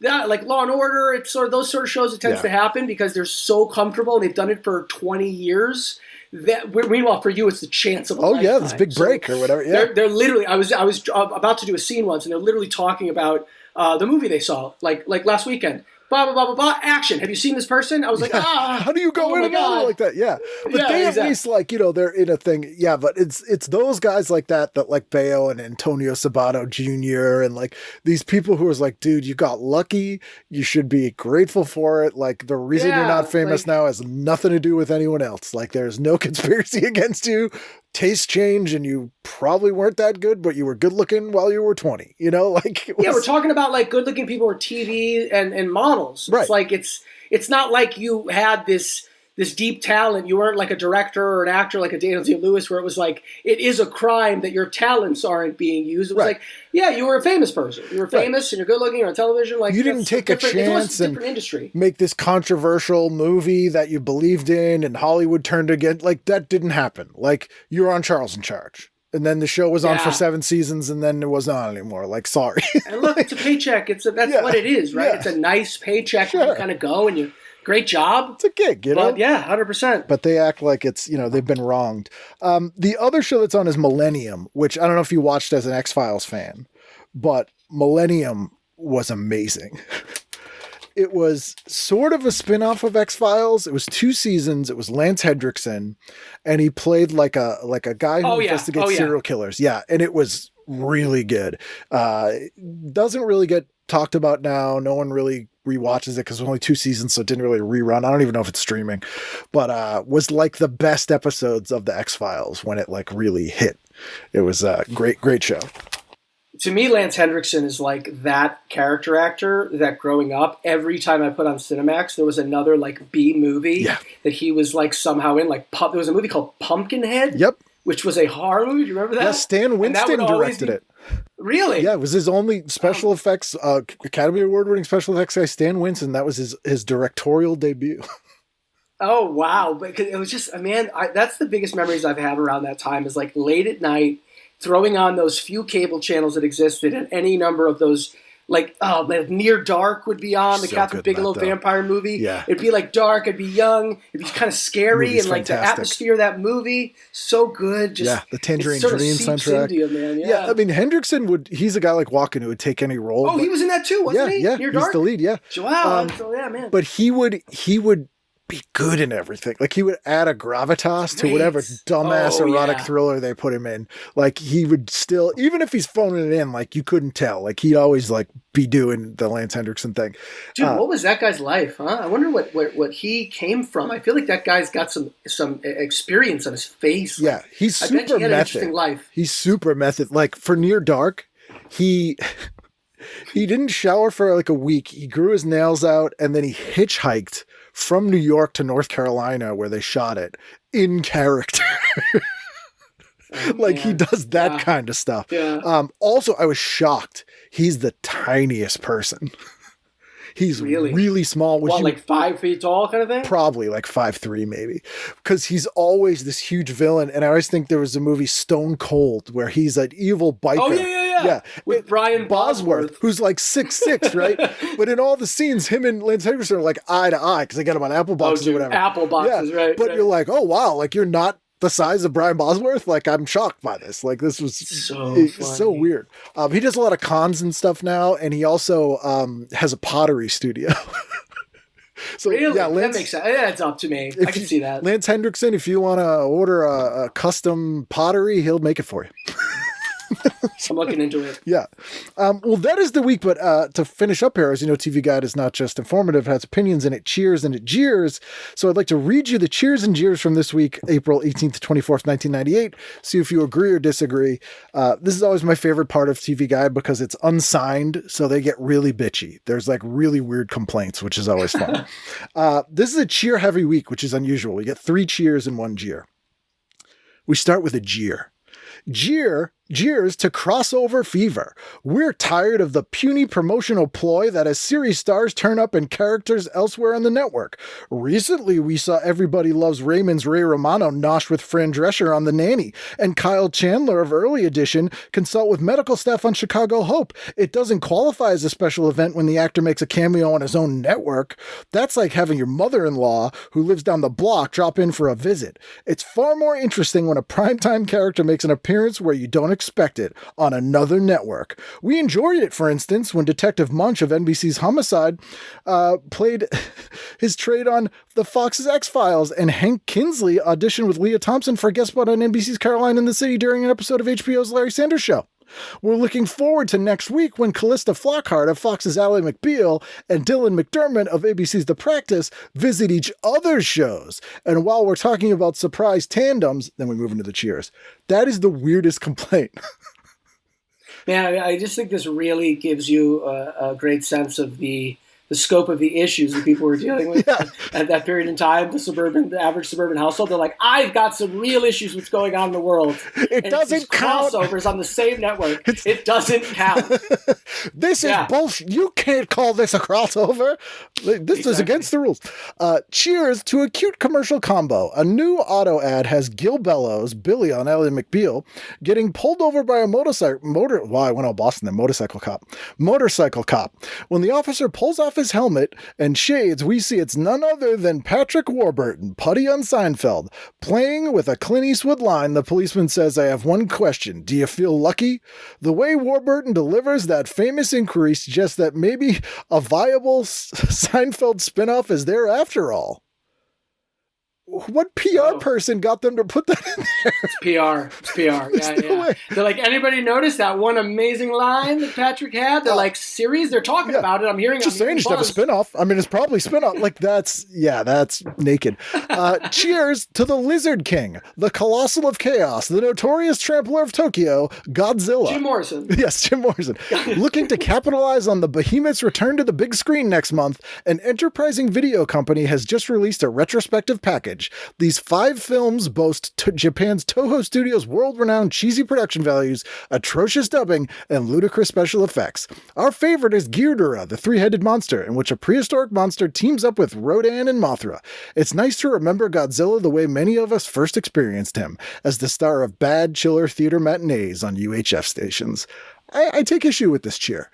Yeah, like Law and Order, it's sort of those sort of shows. It tends to happen because they're so comfortable and they've done it for 20 years. That meanwhile, for you, it's the chance of a lifetime. This big break or whatever. Yeah, they're literally. I was about to do a scene once, and they're literally talking about the movie they saw like last weekend. blah, blah, blah, blah, blah, action. Have you seen this person? I was like, how do you go in and out like that? Yeah. But they at least like, they're in a thing. Yeah. But it's those guys like that like Baio and Antonio Sabato Jr. and like these people who was like, dude, you got lucky. You should be grateful for it. Like the reason you're not famous now has nothing to do with anyone else. Like there's no conspiracy against you. Taste change and you probably weren't that good, but you were good looking while you were 20, like we're talking about like good looking people or TV and models. Right. It's like it's not like you had this deep talent. You weren't like a director or an actor like a Daniel Day-Lewis where it was like it is a crime that your talents aren't being used. It was like, yeah, you were a famous person. You were famous and you're good looking, you're on television. Like you didn't take a chance and industry. Make this controversial movie that you believed in and Hollywood turned against. Like that didn't happen. Like you were on Charles in Charge. And then the show was on for 7 seasons and then it wasn't on anymore. Like, sorry. And look, it's a paycheck. That's what it is, right? Yeah. It's a nice paycheck. Sure. You kind of go and you great job. It's a gig, But yeah, 100%. But they act like it's, they've been wronged. The other show that's on is Millennium, which I don't know if you watched as an X-Files fan, but Millennium was amazing. It was sort of a spin-off of X-Files. It was 2 seasons. It was Lance Hendrickson, and he played like a guy who investigates serial killers. Yeah, and it was really good. Doesn't really get talked about now. No one really rewatches it because it was only 2 seasons, so it didn't really rerun. I don't even know if it's streaming, but was like the best episodes of the X-Files when it like really hit. It was a great show. To me, Lance Hendrickson is like that character actor that growing up, every time I put on Cinemax, there was another like B movie that he was like somehow in. Like there was a movie called Pumpkinhead, which was a horror movie. Do you remember that? Yeah, Stan Winston directed it. Really? Yeah, it was his only special effects, Academy Award-winning special effects guy, Stan Winston. That was his directorial debut. Oh, wow. But it was just, man, that's the biggest memories I've had around that time is like late at night, throwing on those few cable channels that existed and any number of those, like, Near Dark would be on, the Catherine Bigelow vampire movie. Yeah. It'd be like dark, I'd be young, it'd be kind of scary, and like the atmosphere of that movie, so good. Just, the Tangerine Dream soundtrack. You, man. Yeah, I mean, Hendrickson he's a guy like Walken who would take any role. Oh, he was in that too, wasn't he? Yeah, Near Dark? He's the lead, yeah. Wow, man. But he would be good in everything. Like he would add a gravitas to whatever dumbass erotic thriller they put him in. Like he would still, even if he's phoning it in, like you couldn't tell. Like he'd always like be doing the Lance Hendrickson thing. Dude, what was that guy's life, huh? I wonder what he came from. I feel like that guy's got some experience on his face. Yeah, he's super method. An interesting life. He's super method. Like for Near Dark, he didn't shower for like a week. He grew his nails out and then he hitchhiked from New York to North Carolina where they shot it in character. He does that kind of stuff. Yeah. Also, I was shocked. He's the tiniest person. He's really small. Like 5 feet tall kind of thing? Probably like 5'3" maybe. Because he's always this huge villain. And I always think there was a movie Stone Cold where he's an evil biker. Oh, yeah. With Brian Bosworth. Who's like 6'6", right? But in all the scenes, him and Lance Hendrickson are like eye to eye because they got him on Apple boxes or whatever. Apple boxes, right. But you're like, oh, wow, like you're not the size of Brian Bosworth. Like I'm shocked by this. Like this was so weird. He does a lot of cons and stuff now, and he also has a pottery studio. So really? Yeah, that makes sense. Yeah, it's up to me. I can see that. Lance Hendrickson, if you want to order a custom pottery, he'll make it for you. I'm looking into it. Yeah. Well, that is the week, but to finish up here, as you know, TV Guide is not just informative, it has opinions and it cheers and it jeers. So I'd like to read you the cheers and jeers from this week, April 18th to 24th, 1998. See if you agree or disagree. This is always my favorite part of TV Guide because it's unsigned, so they get really bitchy. There's like really weird complaints, which is always fun. This is a cheer heavy week, which is unusual. We get 3 cheers and 1 jeer. We start with a jeer. Jeers to crossover fever. We're tired of the puny promotional ploy that has series stars turn up in characters elsewhere on the network. Recently, we saw Everybody Loves Raymond's Ray Romano nosh with Fran Drescher on The Nanny, and Kyle Chandler of Early Edition consult with medical staff on Chicago Hope. It doesn't qualify as a special event when the actor makes a cameo on his own network. That's like having your mother-in-law, who lives down the block, drop in for a visit. It's far more interesting when a primetime character makes an appearance where you don't expected on another network. We enjoyed it, for instance, when Detective Munch of NBC's Homicide played his trade on the Fox's X-Files, and Hank Kinsley auditioned with Leah Thompson for a guest spot on NBC's Caroline in the City during an episode of HBO's Larry Sanders Show. We're looking forward to next week when Callista Flockhart of Fox's Ally McBeal and Dylan McDermott of ABC's The Practice visit each other's shows. And while we're talking about surprise tandems, then we move into the cheers. That is the weirdest complaint. Man, I just think this really gives you a great sense of the scope of the issues that people were dealing with at that period in time. The average suburban household, they're like, I've got some real issues with what's going on in the world. It doesn't count. Crossovers on the same network. It doesn't count. This is bullshit. You can't call this a crossover. This is against the rules. Cheers to a cute commercial combo. A new auto ad has Gil Bellows, Billy on Ally McBeal, getting pulled over by a motorcycle cop. When the officer pulls off his helmet and shades, we see it's none other than Patrick Warburton, Putty on Seinfeld. Playing with a Clint Eastwood line, the policeman says, I have one question. Do you feel lucky? The way Warburton delivers that famous inquiry suggests that maybe a viable Seinfeld spinoff is there after all. What PR person got them to put that in there? It's PR. Yeah. They're like, anybody notice that one amazing line that Patrick had? They're like, series? They're talking about it. I'm hearing just saying, you should have a spinoff. I mean, it's probably spinoff. Like, that's naked. Cheers to the Lizard King, the Colossal of Chaos, the notorious trampler of Tokyo, Godzilla. Jim Morrison. Yes, Jim Morrison. Looking to capitalize on the behemoth's return to the big screen next month, an enterprising video company has just released a retrospective package. These 5 films boast Japan's Toho Studios' world-renowned cheesy production values, atrocious dubbing, and ludicrous special effects. Our favorite is Ghidorah, the 3-headed monster, in which a prehistoric monster teams up with Rodan and Mothra. It's nice to remember Godzilla the way many of us first experienced him, as the star of bad chiller theater matinees on UHF stations. I take issue with this cheer.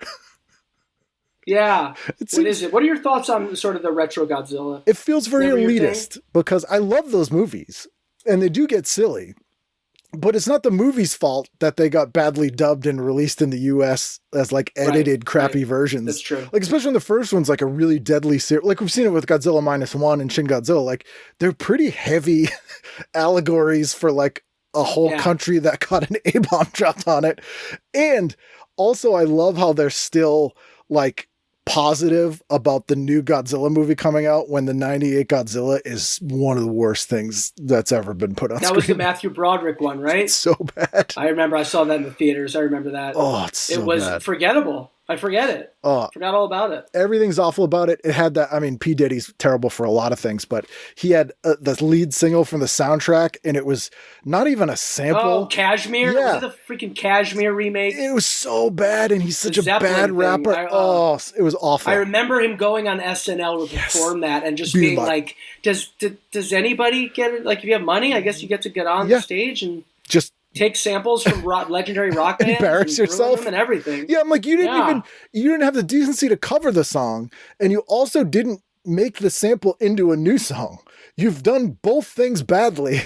Yeah. What is it? What are your thoughts on sort of the retro Godzilla? It feels very elitist because I love those movies and they do get silly, but it's not the movie's fault that they got badly dubbed and released in the US as like edited crappy versions. That's true. Like, especially when the first one's like a really deadly like we've seen it with Godzilla -1 and Shin Godzilla. Like, they're pretty heavy allegories for like a whole country that got an A-bomb dropped on it. And also I love how they're still like positive about the new Godzilla movie coming out when the 98 Godzilla is one of the worst things that's ever been put on screen. That was the Matthew Broderick one, right? It's so bad. I remember I saw that in the theaters. I remember that. Oh, it's so bad. It was forgettable. I forget it. Forgot all about it. Everything's awful about it. It had that. I mean, P. Diddy's terrible for a lot of things, but he had the lead single from the soundtrack, and it was not even a sample. Oh, Kashmir? Yeah. Was it the freaking Kashmir remake? It was so bad, and he's such a bad rapper. It was awful. I remember him going on SNL to perform that and just being like, does anybody get it? Like, if you have money, I guess you get to get on the stage and just take samples from legendary rock bands, embarrass yourself and everything. Yeah, I'm like, you didn't have the decency to cover the song, and you also didn't make the sample into a new song. You've done both things badly,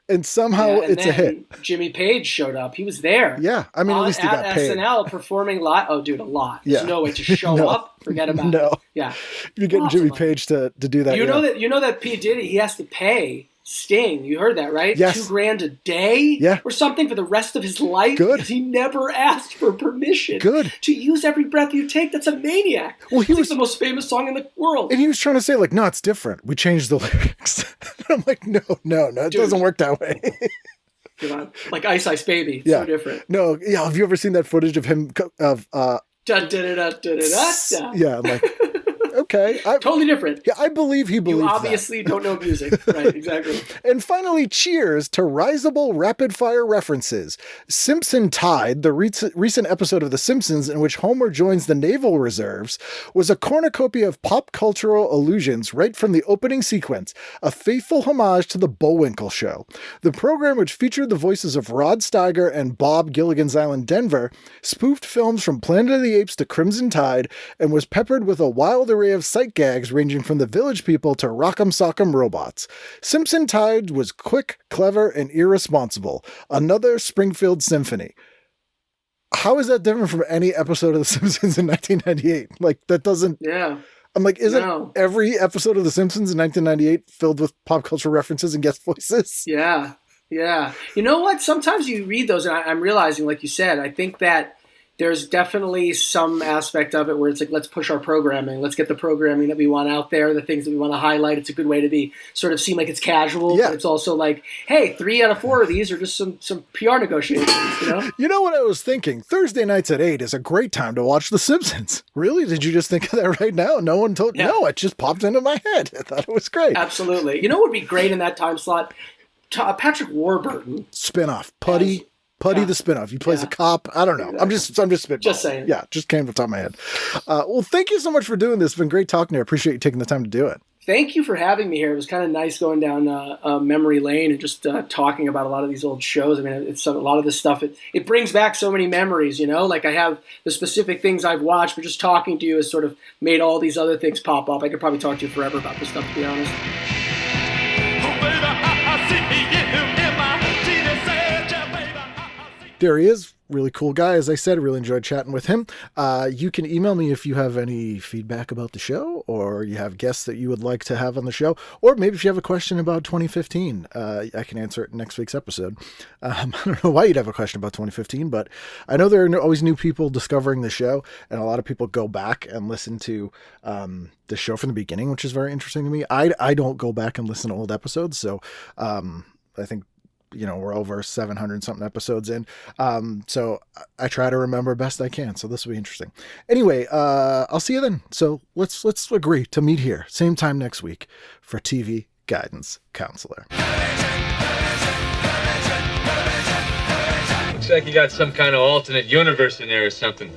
and somehow it's a hit. Jimmy Page showed up. He was there. Yeah, I mean, at least he got paid. SNL performing live. Oh, dude, a lot. Yeah. There's no way to show up. Forget about it. Yeah, you're getting Jimmy Page to do that. You know that P. Diddy, he has to pay Sting, you heard that, right? Yes. $2,000 a day or something for the rest of his life. Good. Because he never asked for permission. Good. To use Every Breath You Take. That's a maniac. Well, It's like the most famous song in the world. And he was trying to say, like, no, it's different. We changed the lyrics. I'm like, no, it doesn't work that way. Come on. Like Ice Ice Baby. So different. No, have you ever seen that footage of him Yeah, I'm like, okay. Totally different. Yeah, I believe he believes You obviously don't know music. Right, exactly. And finally, cheers to risable rapid-fire references. Simpson Tide, the recent episode of The Simpsons in which Homer joins the Naval Reserves, was a cornucopia of pop cultural allusions right from the opening sequence, a faithful homage to The Bullwinkle Show. The program, which featured the voices of Rod Steiger and Bob Gilligan's Island, Denver, spoofed films from Planet of the Apes to Crimson Tide, and was peppered with a wild array of sight gags ranging from the Village People to Rock'em Sock'em Robots. Simpson Tide was quick, clever, and irresponsible. Another Springfield Symphony. how is that different from any episode of The Simpsons in 1998? Like, that doesn't... Yeah. I'm like, isn't No. every episode of The Simpsons in 1998 filled with pop culture references and guest voices? Yeah. Yeah. You know what? Sometimes you read those, and I'm realizing, like you said, I think that there's definitely some aspect of it where it's like, let's push our programming. Let's get the programming that we want out there, the things that we want to highlight. It's a good way to be sort of seem like it's casual. Yeah. But it's also like, hey, 3 out of 4 of these are just some PR negotiations, you know? You know what I was thinking? Thursday nights at 8 is a great time to watch The Simpsons. Really? Did you just think of that right now? No one told... Yeah. No, it just popped into my head. I thought it was great. Absolutely. You know what would be great in that time slot? Patrick Warburton. Spinoff. Putty Yeah. the spinoff. He plays a cop. I don't know. I'm just spitballing. Just saying. Yeah, just came to the top of my head. Well, thank you so much for doing this. It's been great talking to you. I appreciate you taking the time to do it. Thank you for having me here. It was kind of nice going down memory lane and just talking about a lot of these old shows. I mean, it's a lot of this stuff. It brings back so many memories, you know? Like I have the specific things I've watched, but just talking to you has sort of made all these other things pop up. I could probably talk to you forever about this stuff, to be honest. There he is. Really cool guy. As I said, I really enjoyed chatting with him. You can email me if you have any feedback about the show, or you have guests that you would like to have on the show, or maybe if you have a question about 2015, I can answer it in next week's episode. I don't know why you'd have a question about 2015, but I know there are always new people discovering the show, and a lot of people go back and listen to the show from the beginning, which is very interesting to me. I don't go back and listen to old episodes, so I think we're over 700 something episodes in. So I try to remember best I can. So this will be interesting. Anyway, I'll see you then. So let's agree to meet here same time next week for TV Guidance Counselor. Looks like you got some kind of alternate universe in there or something.